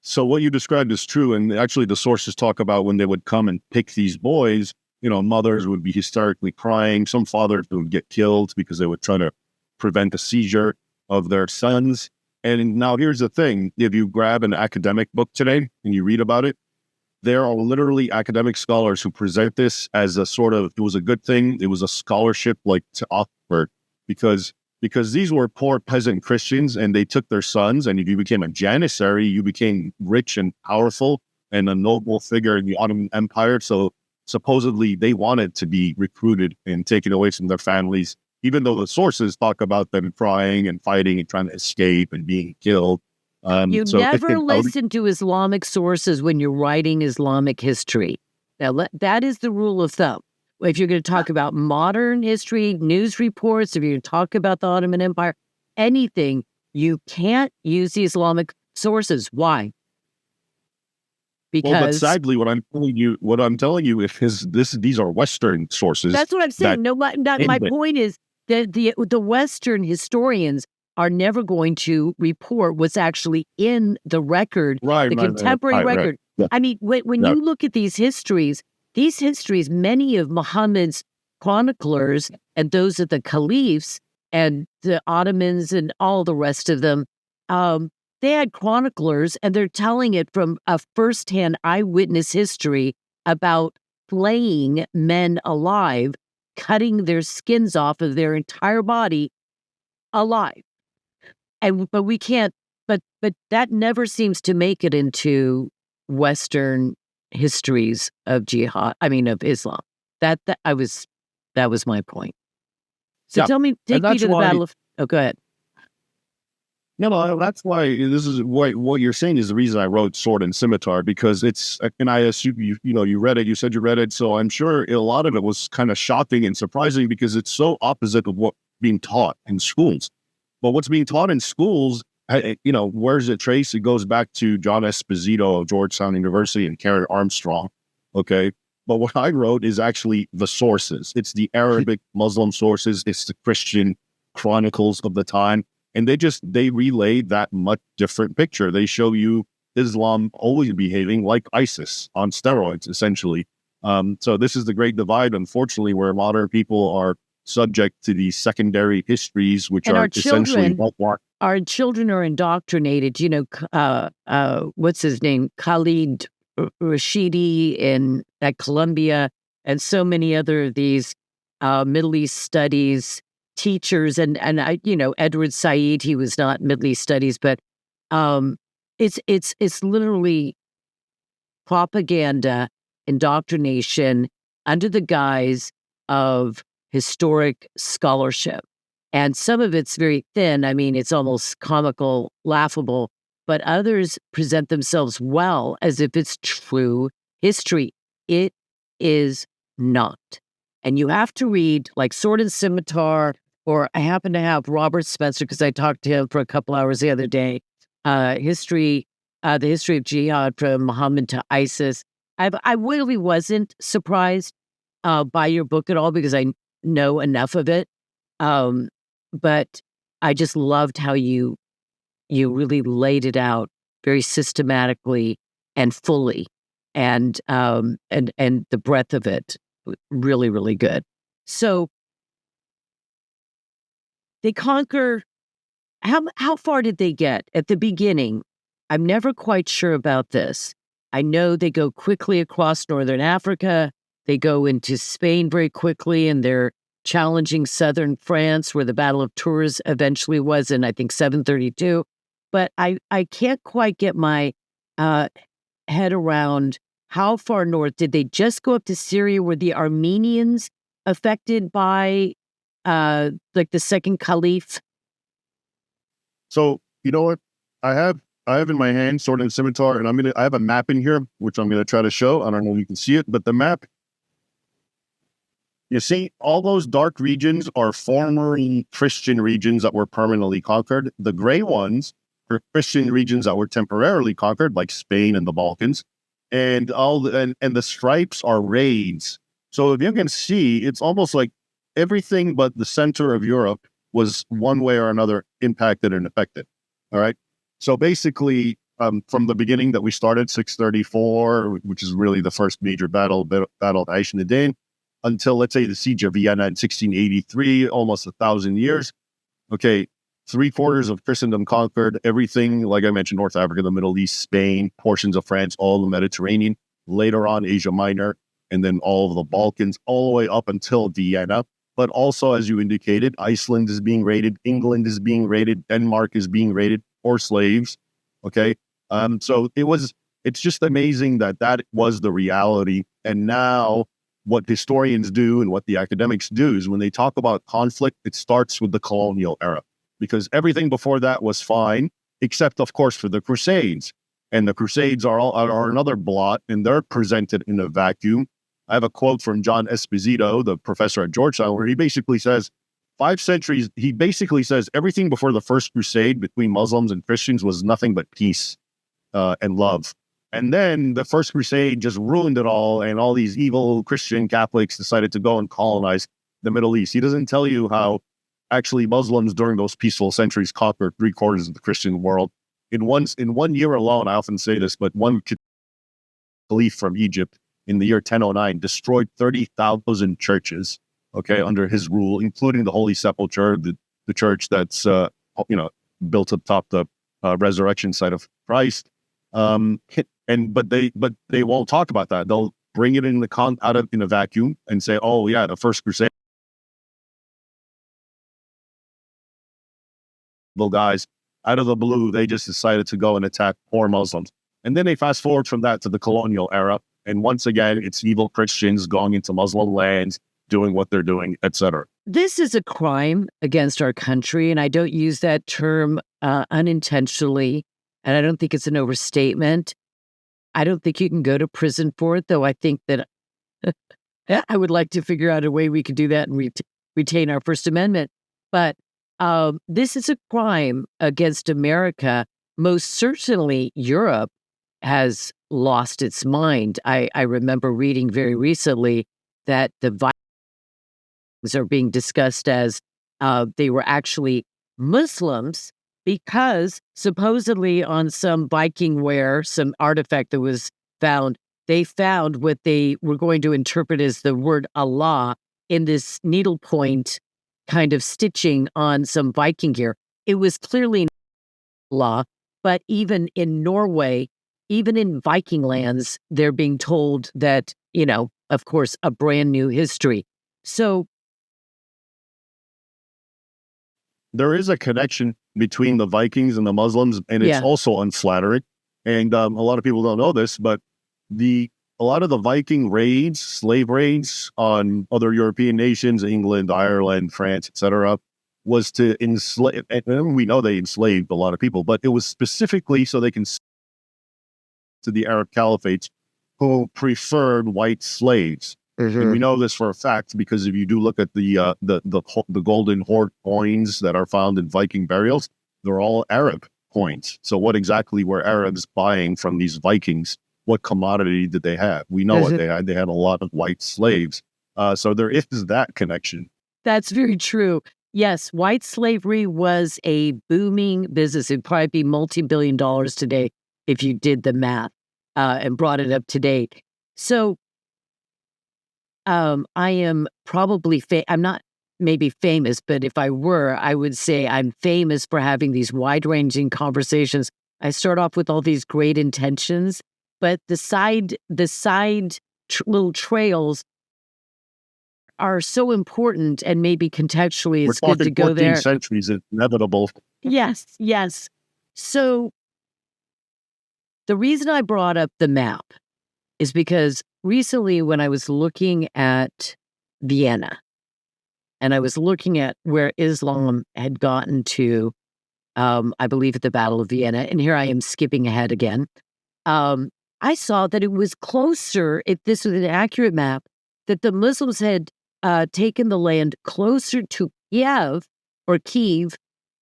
So what you described is true, and actually the sources talk about when they would come and pick these boys. Mothers would be hysterically crying. Some fathers would get killed because they would try to prevent a seizure of their sons. And now here's the thing: if you grab an academic book today and you read about it, there are literally academic scholars who present this as a sort of, it was a good thing. It was a scholarship like to Oxford because these were poor peasant Christians and they took their sons. And if you became a Janissary, you became rich and powerful and a noble figure in the Ottoman Empire. So supposedly they wanted to be recruited and taken away from their families, even though the sources talk about them crying and fighting and trying to escape and being killed. You never listen to Islamic sources when you're writing Islamic history. Now, that is the rule of thumb. If you're going to talk about modern history, news reports, if you're going to talk about the Ottoman Empire, anything, you can't use the Islamic sources. Why? Because but sadly, what I'm telling you is these are Western sources. That's what I'm saying. No, my point is that the Western historians are never going to report what's actually in the record, the contemporary record. Yeah. I mean, when you look at these histories, many of Muhammad's chroniclers and those of the caliphs and the Ottomans and all the rest of them, they had chroniclers, and they're telling it from a firsthand eyewitness history about flaying men alive, cutting their skins off of their entire body alive. But we can't. But that never seems to make it into Western histories of jihad. I mean, of Islam. That was my point. So tell me, take me to the battle of. Oh, go ahead. No, that's why this is what you're saying is the reason I wrote Sword and Scimitar, because it's, and I assume you read it. You said you read it, so I'm sure a lot of it was kind of shocking and surprising because it's so opposite of what's being taught in schools. But what's being taught in schools, where's it traced? It goes back to John Esposito of Georgetown University and Karen Armstrong. Okay. But what I wrote is actually the sources. It's the Arabic Muslim sources. It's the Christian chronicles of the time. And they relay that much different picture. They show you Islam always behaving like ISIS on steroids, essentially. So this is the great divide, unfortunately, where modern people are subject to these secondary histories, which are essentially what our children are indoctrinated. What's his name? Khalid Rashidi at Columbia, and so many other of these Middle East studies teachers, and Edward Said. He was not Middle East studies, but it's literally propaganda, indoctrination under the guise of historic scholarship. And some of it's very thin. I mean, it's almost comical, laughable, but others present themselves well as if it's true history. It is not. And you have to read like Sword and Scimitar, or I happen to have Robert Spencer because I talked to him for a couple hours the other day. The history of jihad from Muhammad to ISIS. I really wasn't surprised by your book at all because I know enough of it. But I just loved how you really laid it out very systematically and fully, and the breadth of it really, really good. So they conquer. How far did they get at the beginning? I'm never quite sure about this. I know they go quickly across northern Africa. They go into Spain very quickly, and they're challenging southern France, where the Battle of Tours eventually was in, I think, 732. But I can't quite get my head around how far north. Did they just go up to Syria? Were the Armenians affected by like the second caliph? So you know what? I have in my hand Sword and Scimitar, and I have a map in here, which I'm gonna try to show. I don't know if you can see it, but the map, you see, all those dark regions are formerly Christian regions that were permanently conquered. The gray ones are Christian regions that were temporarily conquered, like Spain and the Balkans, and the stripes are raids. So if you can see, it's almost like everything but the center of Europe was one way or another impacted and affected. All right. So basically, from the beginning that we started, 634, which is really the first major battle of Eichen, until, let's say, the siege of Vienna in 1683, almost 1,000 years. Okay, three-quarters of Christendom conquered, everything, like I mentioned, North Africa, the Middle East, Spain, portions of France, all the Mediterranean, later on Asia Minor, and then all of the Balkans, all the way up until Vienna. But also, as you indicated, Iceland is being raided, England is being raided, Denmark is being raided for slaves. Okay, so it's just amazing that that was the reality. And now what historians do and what the academics do is when they talk about conflict, it starts with the colonial era, because everything before that was fine, except, of course, for the Crusades. And the Crusades are another blot, and they're presented in a vacuum. I have a quote from John Esposito, the professor at Georgetown, where he basically says, 5 centuries, he basically says everything before the First Crusade between Muslims and Christians was nothing but peace and love. And then the First Crusade just ruined it all, and all these evil Christian Catholics decided to go and colonize the Middle East. He doesn't tell you how actually Muslims during those peaceful centuries conquered 3/4 of the Christian world. In one year alone, I often say this, but one caliph from Egypt in the year 1009 destroyed 30,000 churches, okay, under his rule, including the Holy Sepulchre, the church that's built atop the resurrection site of Christ. But they won't talk about that. They'll bring it in in a vacuum and say, "Oh yeah, the First Crusade guys, out of the blue, they just decided to go and attack poor Muslims." And then they fast forward from that to the colonial era, and once again, it's evil Christians going into Muslim lands, doing what they're doing, etc. This is a crime against our country, and I don't use that term unintentionally, and I don't think it's an overstatement. I don't think you can go to prison for it, though I think that I would like to figure out a way we could do that and retain our First Amendment. But this is a crime against America. Most certainly, Europe has lost its mind. I remember reading very recently that the Vikings are being discussed as they were actually Muslims, because supposedly on some Viking ware, some artifact that was found, they found what they were going to interpret as the word Allah in this needlepoint kind of stitching on some Viking gear. It was clearly Allah, but even in Norway, even in Viking lands, they're being told that, of course, a brand new history. So there is a connection between the Vikings and the Muslims, and it's also unflattering. And a lot of people don't know this, but a lot of the Viking raids, slave raids on other European nations, England, Ireland, France, etc., was to enslave. And we know they enslaved a lot of people, but it was specifically so they can to the Arab caliphates who preferred white slaves. And we know this for a fact because if you do look at the golden horde coins that are found in Viking burials, they're all Arab coins. So what exactly were Arabs buying from these Vikings? What commodity did they have? We know what they had. They had a lot of white slaves. So there is that connection. That's very true. Yes, white slavery was a booming business. It'd probably be multi-billion dollars today if you did the math and brought it up to date. So I am probably, I'm not maybe famous, but if I were, I would say I'm famous for having these wide-ranging conversations. I start off with all these great intentions, but the side little trails are so important, and maybe contextually it's good to go there. 14 centuries, it's inevitable. Yes, yes. So the reason I brought up the map is because recently when I was looking at Vienna, and I was looking at where Islam had gotten to, I believe at the Battle of Vienna, and here I am skipping ahead again. I saw that it was closer, if this was an accurate map, that the Muslims had taken the land closer to Kiev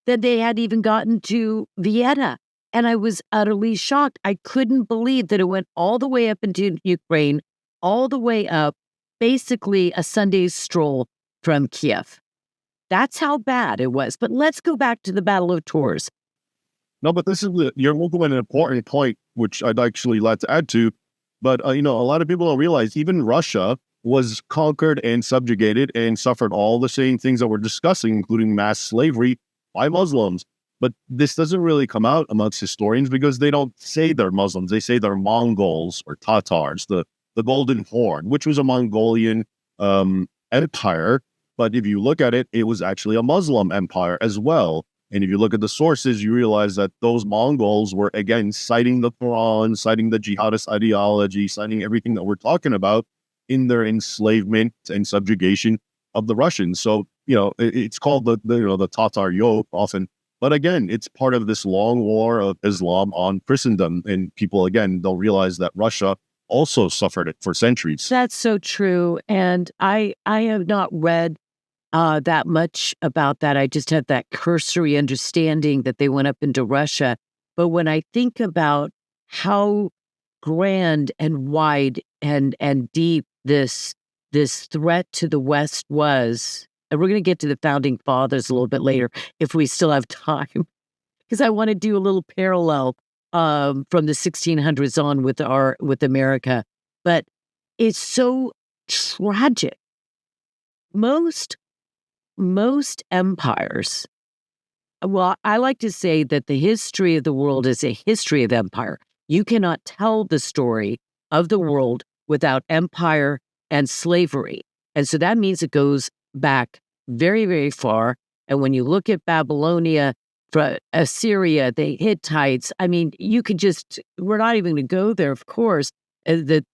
than they had even gotten to Vienna. And I was utterly shocked. I couldn't believe that it went all the way up into Ukraine, all the way up, basically a Sunday's stroll from Kiev. That's how bad it was. But let's go back to the Battle of Tours. No, but you're moving an important point, which I'd actually like to add to. But, a lot of people don't realize even Russia was conquered and subjugated and suffered all the same things that we're discussing, including mass slavery by Muslims. But this doesn't really come out amongst historians because they don't say they're Muslims. They say they're Mongols or Tatars, the Golden Horde, which was a Mongolian empire. But if you look at it, it was actually a Muslim empire as well. And if you look at the sources, you realize that those Mongols were, again, citing the Quran, citing the jihadist ideology, citing everything that we're talking about in their enslavement and subjugation of the Russians. So, it's called the Tatar yoke often. But again, it's part of this long war of Islam on Christendom. And people, again, don't realize that Russia also suffered it for centuries. That's so true. And I have not read that much about that. I just had that cursory understanding that they went up into Russia. But when I think about how grand and wide and deep this threat to the West was, and we're going to get to the founding fathers a little bit later if we still have time, because I want to do a little parallel from the 1600s on with America. But it's so tragic. Most empires, well, I like to say that the history of the world is a history of empire. You cannot tell the story of the world without empire and slavery. And so that means it goes back very, very far. And when you look at Babylonia, Assyria, the Hittites, I mean, we're not even going to go there, of course. That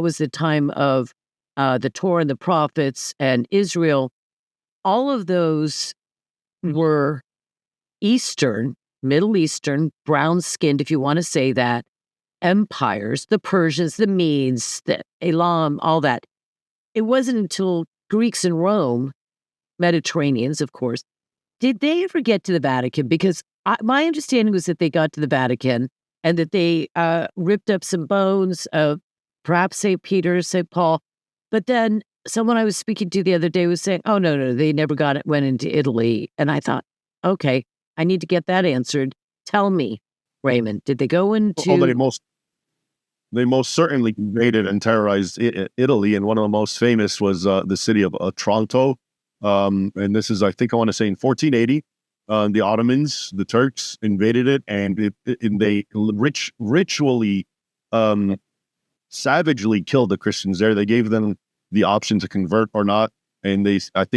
was the time of the Torah and the prophets and Israel. All of those were Middle Eastern, brown-skinned, if you want to say that, empires, the Persians, the Medes, the Elam, all that. It wasn't until Greeks in Rome, Mediterraneans, of course, did they ever get to the Vatican? Because my understanding was that they got to the Vatican and that they ripped up some bones of perhaps St. Peter, St. Paul. But then someone I was speaking to the other day was saying, oh, no, they never went into Italy. And I thought, okay, I need to get that answered. Tell me, Raymond, did they go into... Oh, they most certainly invaded and terrorized Italy. And one of the most famous was the city of Otranto. And this is, I want to say in 1480, the Ottomans, the Turks invaded it, and they ritually, savagely killed the Christians there. They gave them the option to convert or not. And I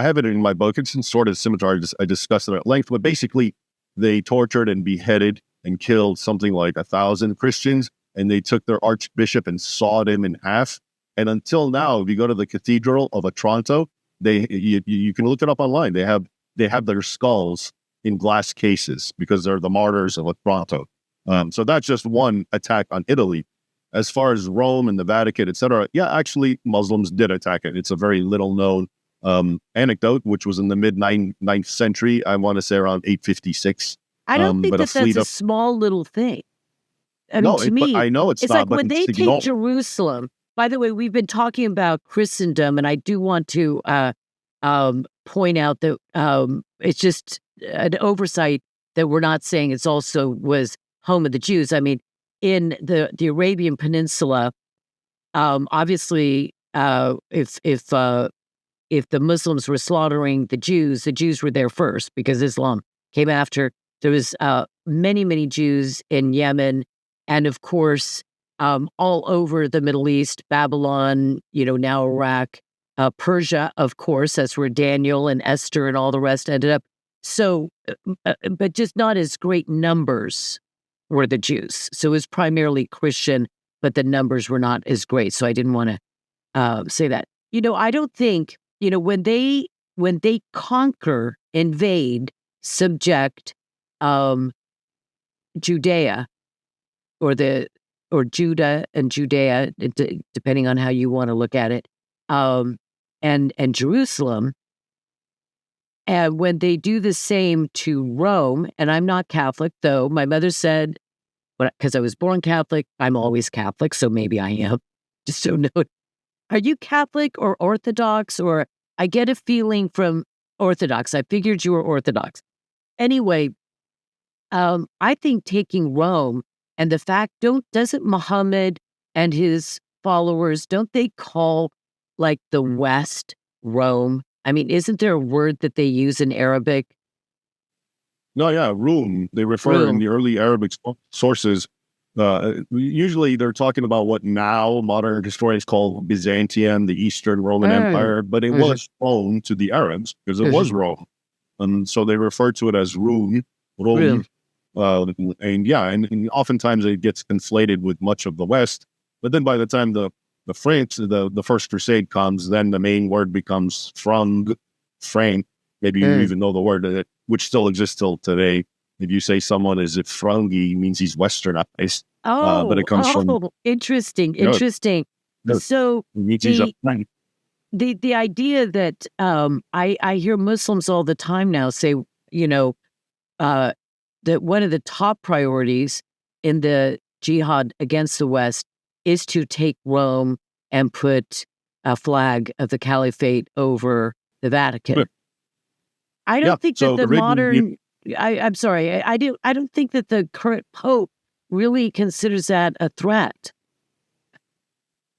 have it in my book. It's in Sword and Scimitar. I discussed it at length, but basically they tortured and beheaded and killed something like 1,000 Christians. And they took their archbishop and sawed him in half. And until now, if you go to the Cathedral of Otranto, you can look it up online. They have their skulls in glass cases because they're the martyrs of Otranto. So that's just one attack on Italy. As far as Rome and the Vatican, etc., yeah, actually, Muslims did attack it. It's a very little known anecdote, which was in the mid-9th century. I want to say around 856. I don't think that's a small little thing. I mean, to me, I know it's not, like when they take Jerusalem. By the way, we've been talking about Christendom, and I do want to point out that it's just an oversight that we're not saying it's also was home of the Jews. I mean, in the Arabian Peninsula, obviously, if the Muslims were slaughtering the Jews were there first because Islam came after. There was many Jews in Yemen. And of course, all over the Middle East, Babylon, now Iraq, Persia, of course, that's where Daniel and Esther and all the rest ended up. So, but just not as great numbers were the Jews. So it was primarily Christian, but the numbers were not as great. So I didn't want to say that. I don't think when they conquer, invade, subject Judea or Judah and Judea, depending on how you want to look at it, and Jerusalem. And when they do the same to Rome, and I'm not Catholic, though my mother said, because I was born Catholic, I'm always Catholic, so maybe I am. Just so note. Are you Catholic or Orthodox? Or I get a feeling from Orthodox. I figured you were Orthodox. Anyway, I think taking Rome and the fact, doesn't Muhammad and his followers, don't they call like the West Rome? I mean, isn't there a word that they use in Arabic? No, yeah, Rum. They refer in Room. the early Arabic sources. Usually they're talking about what now modern historians call Byzantium, the Eastern Roman Empire, but it was Rome to the Arabs because it was Rome. And so they refer to it as Rum. Room. And oftentimes it gets conflated with much of the West. But then by the time the French, the First Crusade comes, then the main word becomes Franc. Maybe you even know the word, which still exists till today. If you say someone is a Frangi, means he's Westernized. But it comes from interesting. So the idea that I hear Muslims all the time now say, that one of the top priorities in the jihad against the West is to take Rome and put a flag of the caliphate over the Vatican. I don't think that the modern. I'm sorry. I don't think that the current Pope really considers that a threat.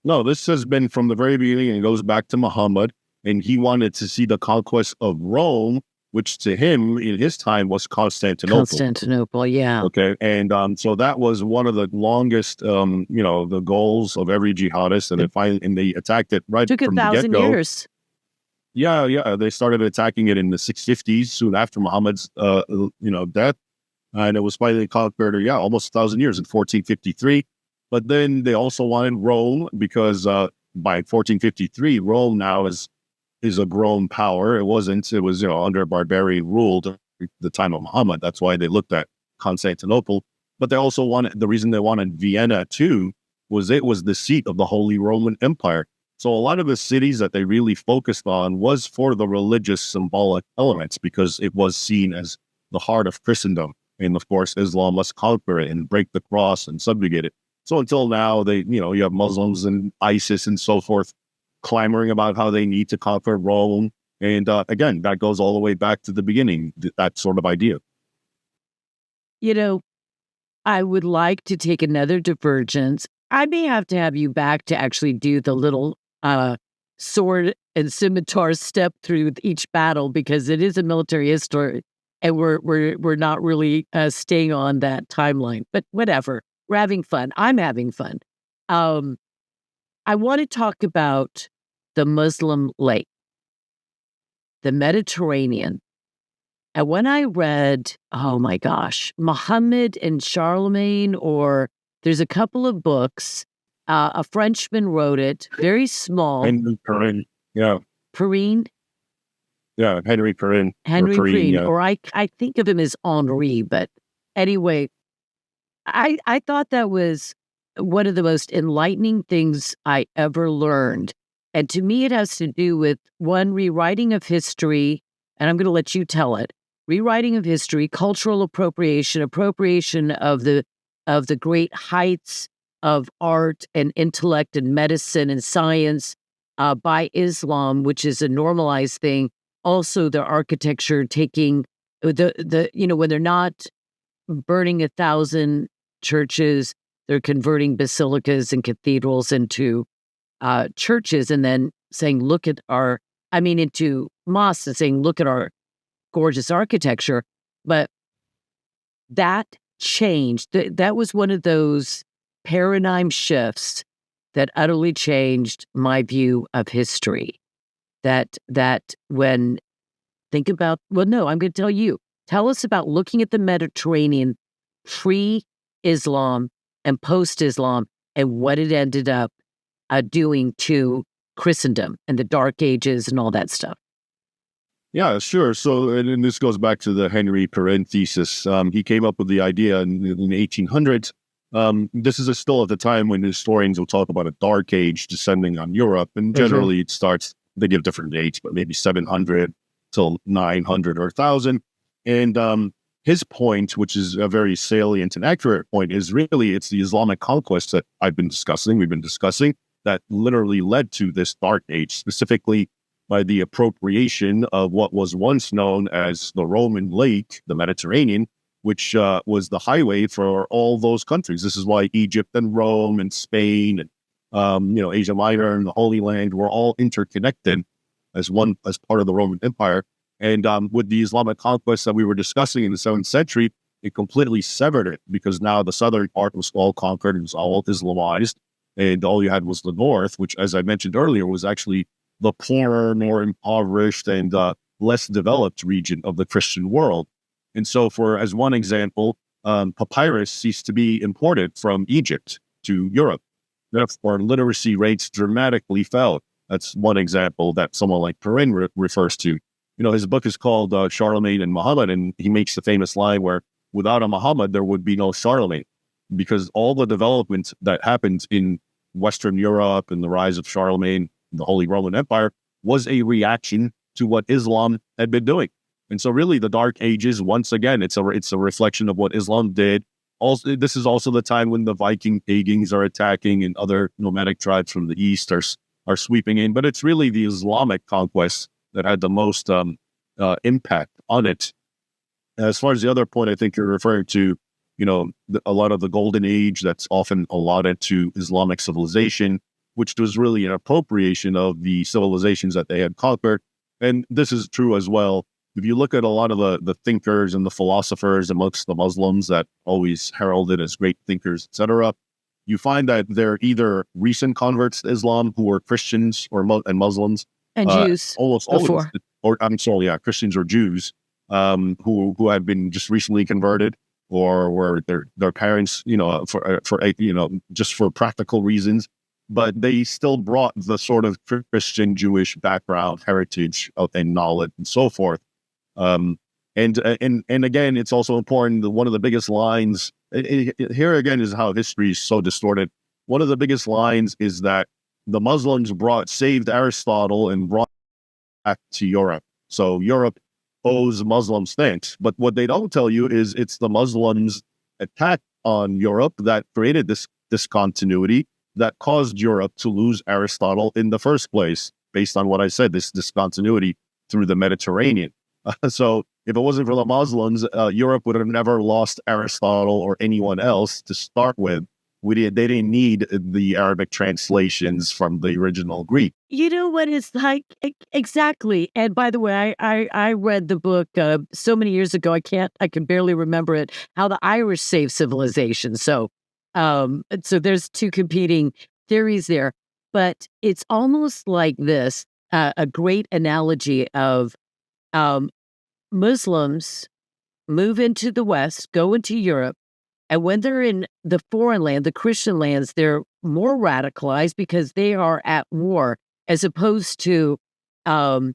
No, this has been from the very beginning, and it goes back to Muhammad, and he wanted to see the conquest of Rome, which to him in his time was Constantinople. Yeah. Okay, and so that was one of the longest, the goals of every jihadist, and they attacked it right from the get-go. Took 1,000 years. Yeah, they started attacking it in the 650s, soon after Muhammad's, death, and it was finally conquered. Almost 1,000 years in 1453. But then they also wanted Rome because by 1453, Rome now is a grown power. It wasn't. It was under barbarian rule at the time of Muhammad. That's why they looked at Constantinople. But they also the reason they wanted Vienna too was it was the seat of the Holy Roman Empire. So a lot of the cities that they really focused on was for the religious symbolic elements because it was seen as the heart of Christendom. And of course, Islam must conquer it and break the cross and subjugate it. So until now, you have Muslims and ISIS and so forth clamoring about how they need to conquer Rome. And again, that goes all the way back to the beginning, that sort of idea. I would like to take another divergence. I may have to have you back to actually do the little sword and scimitar step through each battle because it is a military history and we're not really staying on that timeline. But whatever, we're having fun. I'm having fun. I want to talk about the Muslim lake, the Mediterranean. And when I read, oh my gosh, Muhammad and Charlemagne, or there's a couple of books, a Frenchman wrote it, very small. Henry Perrin, yeah. Perrin? Yeah, Henry Perrin. Henry Perrin, yeah. Or I think of him as Henri, but anyway, I thought that was one of the most enlightening things I ever learned. And to me, it has to do with one, rewriting of history, and I'm going to let you tell it. Rewriting of history, cultural appropriation of the great heights of art and intellect and medicine and science by Islam, which is a normalized thing. Also, the architecture taking when they're not burning 1,000 churches, they're converting basilicas and cathedrals into churches, and then saying, into mosques and saying, look at our gorgeous architecture. But that changed. That was one of those paradigm shifts that utterly changed my view of history. That when think about, I'm going to tell you. Tell us about looking at the Mediterranean pre-Islam and post-Islam and what it ended up doing to Christendom and the Dark Ages and all that stuff? Yeah, sure. So, and this goes back to the Henry Perrin thesis. He came up with the idea in the 1800s. This is still at the time when historians will talk about a dark age descending on Europe, and generally it starts, they give different dates, but maybe 700 till 900 or 1000. And his point, which is a very salient and accurate point, is really it's the Islamic conquest that we've been discussing, that literally led to this dark age, specifically by the appropriation of what was once known as the Roman Lake, the Mediterranean, which was the highway for all those countries. This is why Egypt and Rome and Spain and Asia Minor and the Holy Land were all interconnected as part of the Roman Empire. And with the Islamic conquest that we were discussing in the 7th century, it completely severed it, because now the southern part was all conquered, it was all Islamized, and all you had was the north, which, as I mentioned earlier, was actually the poorer, more impoverished, and less developed region of the Christian world. And so, as one example, papyrus ceased to be imported from Egypt to Europe. Therefore, literacy rates dramatically fell. That's one example that someone like Perrin refers to. His book is called Charlemagne and Muhammad, and he makes the famous line where without a Muhammad, there would be no Charlemagne, because all the development that happened in Western Europe and the rise of Charlemagne, the Holy Roman Empire, was a reaction to what Islam had been doing. And so really the Dark Ages, once again, it's a reflection of what Islam did. Also, this is also the time when the Viking pagans are attacking and other nomadic tribes from the east are sweeping in. But it's really the Islamic conquest that had the most impact on it. As far as the other point, I think you're referring to, a lot of the golden age that's often allotted to Islamic civilization, which was really an appropriation of the civilizations that they had conquered. And this is true as well. If you look at a lot of the thinkers and the philosophers amongst the Muslims that always heralded as great thinkers, etc., you find that they're either recent converts to Islam who were Christians and Muslims, and Jews almost before, Christians or Jews who had been just recently converted, or were their parents, just for practical reasons, but they still brought the sort of Christian Jewish background, heritage, and knowledge, and so forth. And again, it's also important that one of the biggest lines here again is how history is so distorted. One of the biggest lines is that the Muslims saved Aristotle and brought back to Europe. So Europe owes Muslims thanks. But what they don't tell you is it's the Muslims' attack on Europe that created this discontinuity that caused Europe to lose Aristotle in the first place, based on what I said, this discontinuity through the Mediterranean. So if it wasn't for the Muslims, Europe would have never lost Aristotle or anyone else to start with. They didn't need the Arabic translations from the original Greek. You know what it's like? Exactly. And by the way, I read the book so many years ago, I can barely remember it, How the Irish Saved Civilization. So there's two competing theories there, but it's almost like this, a great analogy of Muslims move into the West, go into Europe, and when they're in the foreign land, the Christian lands, they're more radicalized because they are at war, as opposed to in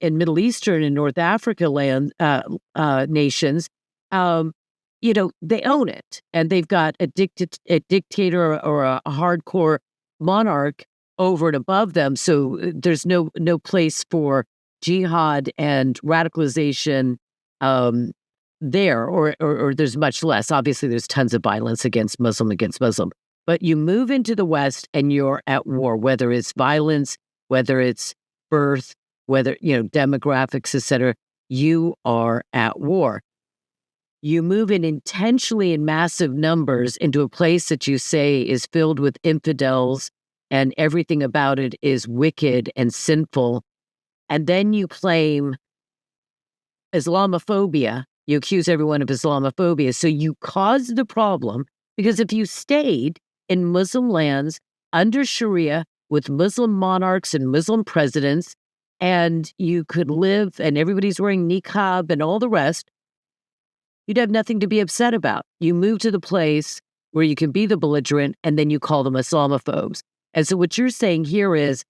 Middle Eastern and North Africa nations. They own it, and they've got a dictator or a hardcore monarch over and above them. So there's no place for jihad and radicalization there, or there's much less. Obviously, there's tons of violence against Muslim. But you move into the West and you're at war, whether it's violence, whether it's birth, whether, demographics, etc. You are at war. You move in intentionally in massive numbers into a place that you say is filled with infidels and everything about it is wicked and sinful. And then you claim Islamophobia. You accuse everyone of Islamophobia. So you caused the problem, because if you stayed in Muslim lands under Sharia with Muslim monarchs and Muslim presidents, and you could live and everybody's wearing niqab and all the rest, you'd have nothing to be upset about. You move to the place where you can be the belligerent, and then you call them Islamophobes. And so what you're saying here is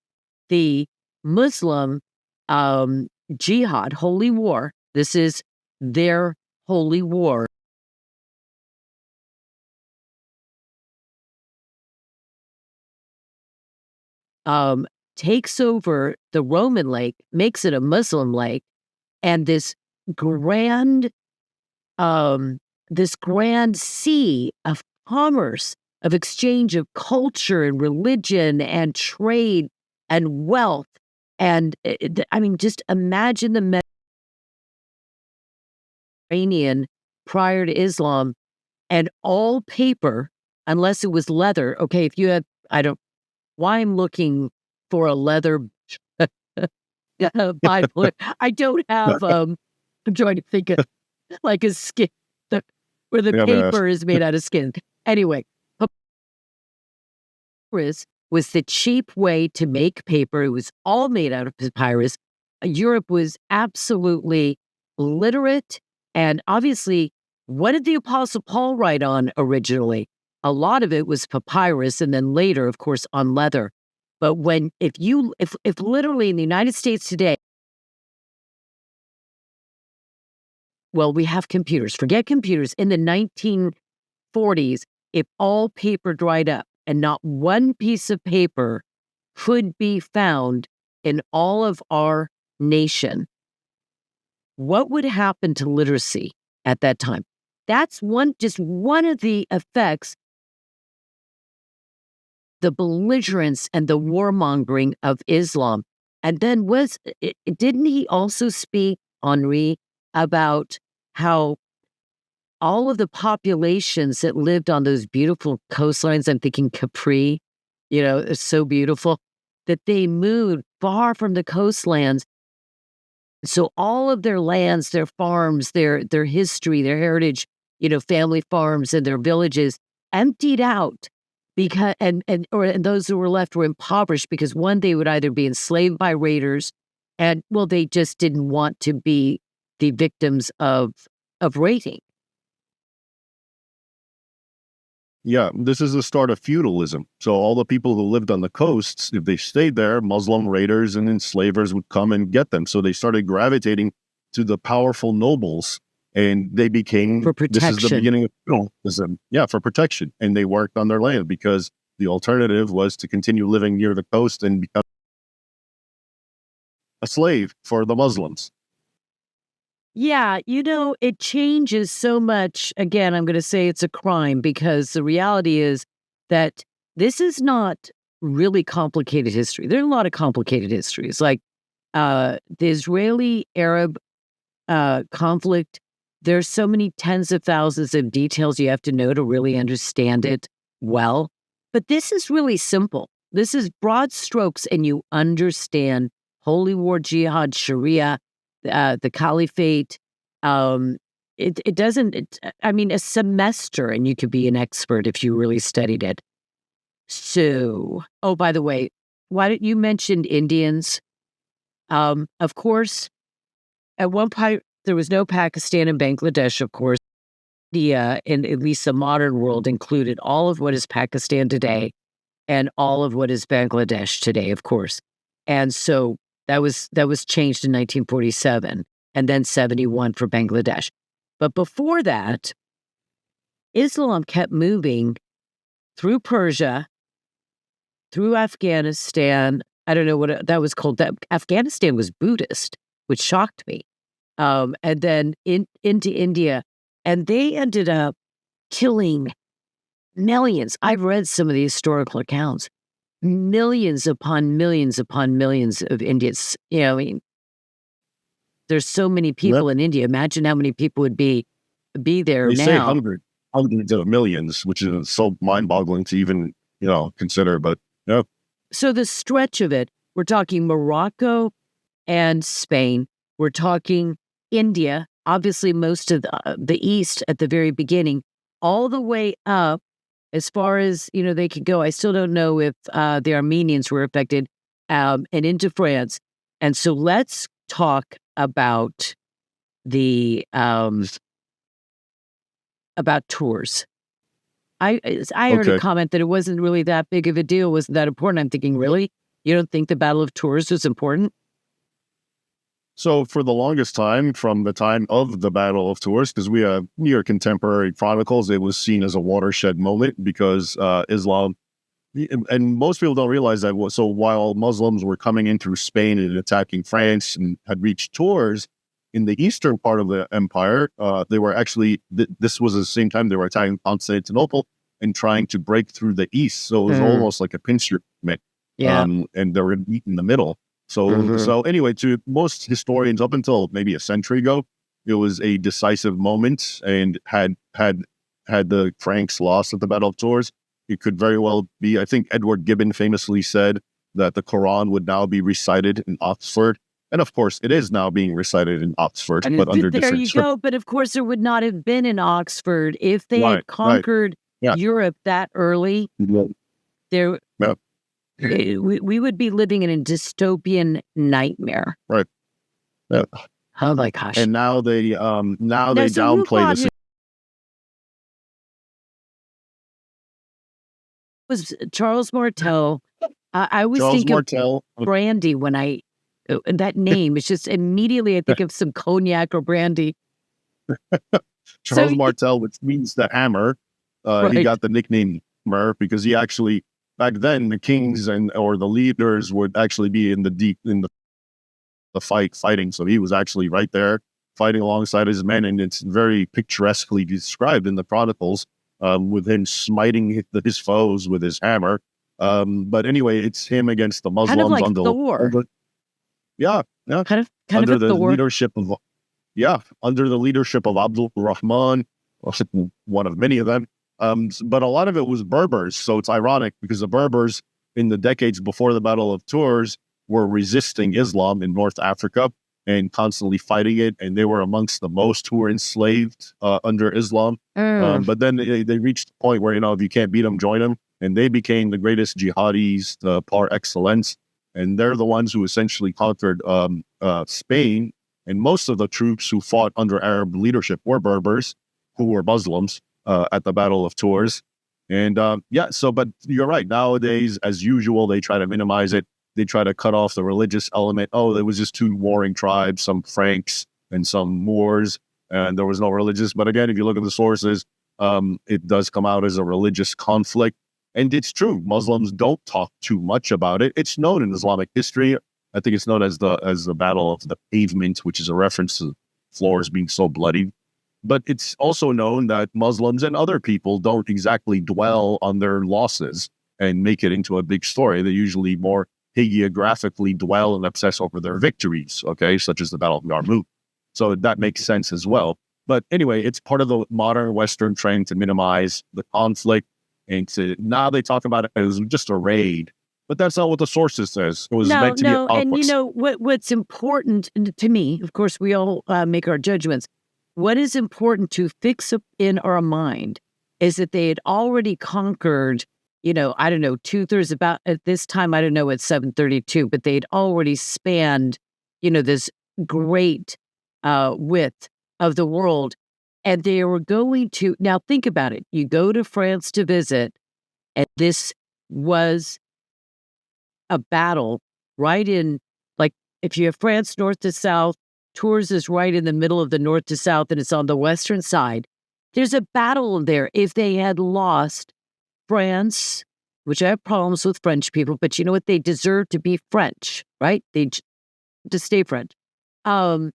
the Muslim jihad, holy war. This is their holy war. Takes over the Roman lake, makes it a Muslim lake, and grand, this grand sea of commerce, of exchange of culture and religion and trade and wealth. And I mean, just imagine the Mediterranean prior to Islam, and all paper, unless it was leather. Okay, if you had, I don't, why I'm looking for a leather Bible. I don't have, I'm trying to think of like a skin, where the Yeah, man. paper is made out of skin. Anyway, papyrus was the cheap way to make paper. It was all made out of papyrus. Europe was absolutely literate. And obviously, what did the Apostle Paul write on originally? A lot of it was papyrus, and then later, of course, on leather. But if literally in the United States today, well, we have computers. Forget computers. In the 1940s, if all paper dried up and not one piece of paper could be found in all of our nation, what would happen to literacy at that time? That's just one of the effects, the belligerence and the warmongering of Islam. And then didn't he also speak, Henri, about how all of the populations that lived on those beautiful coastlines, I'm thinking Capri, it's so beautiful, that they moved far from the coastlands. So all of their lands, their farms, their history, their heritage, family farms and their villages emptied out because and those who were left were impoverished because one, they would either be enslaved by raiders, and well, they just didn't want to be the victims of raiding. Yeah, this is the start of feudalism. So all the people who lived on the coasts, if they stayed there, Muslim raiders and enslavers would come and get them. So they started gravitating to the powerful nobles, and they became, For this is the protection. beginning of feudalism. Yeah, for protection. And they worked on their land because the alternative was to continue living near the coast and become a slave for the Muslims. Yeah, it changes so much. Again, I'm going to say it's a crime because the reality is that this is not really complicated history. There are a lot of complicated histories, like the Israeli-Arab conflict. There's so many tens of thousands of details you have to know to really understand it well. But this is really simple. This is broad strokes, and you understand holy war, jihad, Sharia, the caliphate. It doesn't, I mean, a semester and you could be an expert if you really studied it. So, oh, by the way, why did you mention Indians? Of course, at one point, there was no Pakistan and Bangladesh, of course. India, in at least the modern world, included all of what is Pakistan today and all of what is Bangladesh today, of course. And so that was changed in 1947 and then 71 for Bangladesh. But before that, Islam kept moving through Persia, through Afghanistan. I don't know what that was called. Afghanistan was Buddhist, which shocked me. And then into India. And they ended up killing millions. I've read some of the historical accounts. Millions upon millions upon millions of Indians. I mean, there's so many people in India. Imagine how many people would be there They now. say hundreds of millions, which is so mind-boggling to even, consider. But yeah. So the stretch of it, we're talking Morocco and Spain. We're talking India, obviously most of the East at the very beginning, all the way up as far as, they could go. I still don't know if the Armenians were affected, and into France. And so let's talk about about tours. I heard a comment that it wasn't really that big of a deal, wasn't that important. I'm thinking, really? You don't think the Battle of Tours was important? So for the longest time, from the time of the Battle of Tours, because we have near contemporary chronicles, it was seen as a watershed moment because Islam, and most people don't realize that. So while Muslims were coming in through Spain and attacking France and had reached Tours in the eastern part of the empire, they were actually, this was at the same time they were attacking Constantinople and trying to break through the east. So it was almost like a pinch movement. Yeah. And they were meet in the middle. So anyway, to most historians, up until maybe a century ago, it was a decisive moment. And had the Franks lost at the Battle of Tours, it could very well be. I think Edward Gibbon famously said that the Quran would now be recited in Oxford, and of course, it is now being recited in Oxford, but under there different. You go. But of course, there would not have been in Oxford if they had conquered Europe that early. There. We would be living in a dystopian nightmare. Right. Yeah. Oh my gosh. And now they downplay this. Was Charles Martel. I always think of brandy when that name. It's just immediately I think of some cognac or brandy. Charles Martel, which means the hammer. He got the nickname Hammer because he actually, back then, the kings or the leaders would actually be in the fighting. So he was actually right there fighting alongside his men, and it's very picturesquely described in the chronicles, with him smiting his foes with his hammer. But anyway, it's him against the Muslims, kind of like Thor. Kind of under the leadership of Abdul Rahman, one of many of them. But a lot of it was Berbers. So it's ironic because the Berbers in the decades before the Battle of Tours were resisting Islam in North Africa and constantly fighting it. And they were amongst the most who were enslaved under Islam. But then they reached the point where, if you can't beat them, join them. And they became the greatest jihadis par excellence. And they're the ones who essentially conquered Spain. And most of the troops who fought under Arab leadership were Berbers, who were Muslims at the Battle of Tours. And but you're right. Nowadays, as usual, they try to minimize it. They try to cut off the religious element. Oh, there was just two warring tribes, some Franks and some Moors, and there was no religious. But again, if you look at the sources, it does come out as a religious conflict. And it's true. Muslims don't talk too much about it. It's known in Islamic history. I think it's known as the Battle of the Pavement, which is a reference to floors being so bloody. But it's also known that Muslims and other people don't exactly dwell on their losses and make it into a big story. They usually more hagiographically dwell and obsess over their victories, such as the Battle of Yarmouk. So that makes sense as well. But anyway, it's part of the modern Western trend to minimize the conflict. And now they talk about it as just a raid. But that's not what the sources says. It was meant to be a conquest. And what's important to me, of course, we all make our judgments. What is important to fix up in our mind is that they had already conquered, I don't know, 2/3 about at this time, I don't know, at 732, but they'd already spanned, this great width of the world. And they were going to, now think about it. You go to France to visit, and this was a battle right in, like, if you have France north to south, Tours is right in the middle of the north to south, and it's on the western side. There's a battle there. If they had lost France, which I have problems with French people, but you know what? They deserve to be French, right? They to stay French. Fought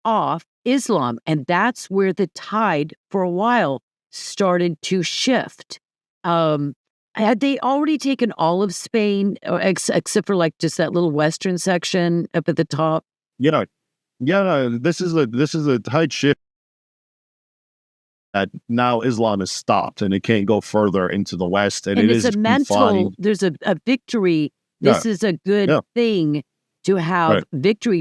off Islam, and that's where the tide for a while started to shift. Had they already taken all of Spain, except for like just that little western section up at the top? This is a tide shift that now Islam is stopped and it can't go further into the West, and it it's is a mental. confined. There's a victory. This is a good thing to have victory.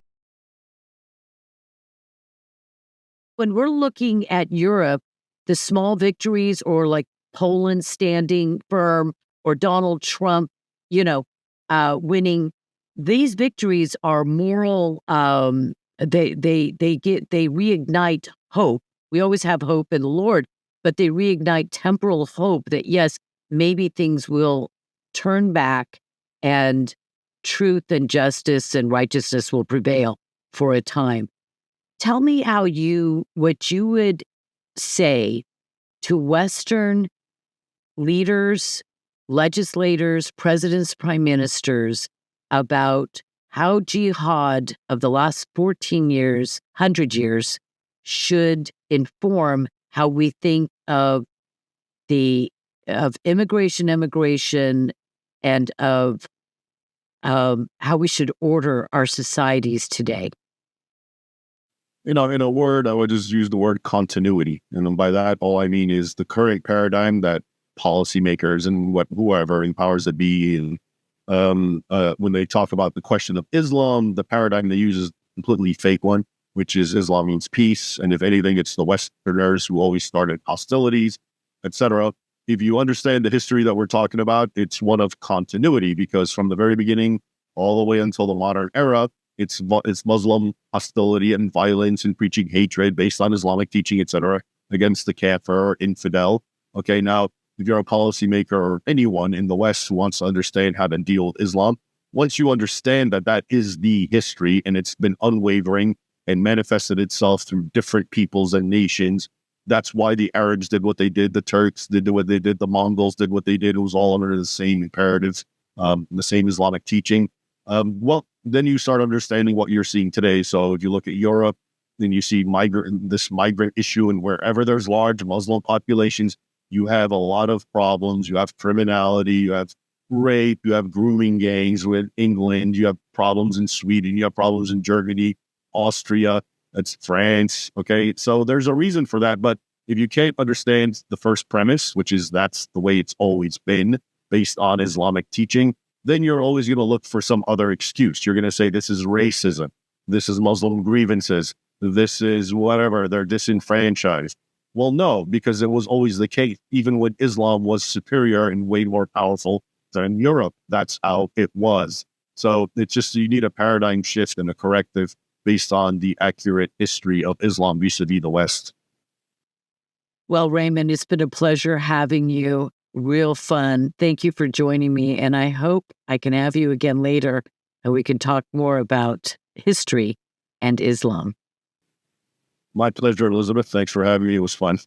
When we're looking at Europe, the small victories, or like Poland standing firm, or Donald Trump, winning, these victories are moral. They reignite hope. We always have hope in the Lord, but they reignite temporal hope that yes, maybe things will turn back and truth and justice and righteousness will prevail for a time. Tell me what you would say to Western leaders, legislators, presidents, prime ministers about how jihad of the last 14 years, 100 years, should inform how we think of immigration, emigration, and of how we should order our societies today. In a word, I would just use the word continuity. And then by that, all I mean is the current paradigm that policymakers and whoever in powers that be, and when they talk about the question of Islam, the paradigm they use is a completely fake one, which is Islam means peace. And if anything, it's the Westerners who always started hostilities, etc. If you understand the history that we're talking about, it's one of continuity, because from the very beginning all the way until the modern era, it's Muslim hostility and violence and preaching hatred based on Islamic teaching, etc., against the kafir or infidel. Okay, now, if you're a policymaker or anyone in the West who wants to understand how to deal with Islam, once you understand that that is the history and it's been unwavering and manifested itself through different peoples and nations, that's why the Arabs did what they did, the Turks did what they did, the Mongols did what they did. It was all under the same imperatives, the same Islamic teaching. Well, then you start understanding what you're seeing today. So if you look at Europe, then you see this migrant issue, and wherever there's large Muslim populations, you have a lot of problems. You have criminality, you have rape, you have grooming gangs with England, you have problems in Sweden, you have problems in Germany, Austria, that's France. Okay, so there's a reason for that. But if you can't understand the first premise, which is that's the way it's always been based on Islamic teaching, then you're always going to look for some other excuse. You're going to say this is racism, this is Muslim grievances, this is whatever, they're disenfranchised. Well, no, because it was always the case. Even when Islam was superior and way more powerful than Europe, that's how it was. So it's just, you need a paradigm shift and a corrective based on the accurate history of Islam vis-a-vis the West. Well, Raymond, it's been a pleasure having you. Real fun. Thank you for joining me. And I hope I can have you again later and we can talk more about history and Islam. My pleasure, Elizabeth. Thanks for having me. It was fun.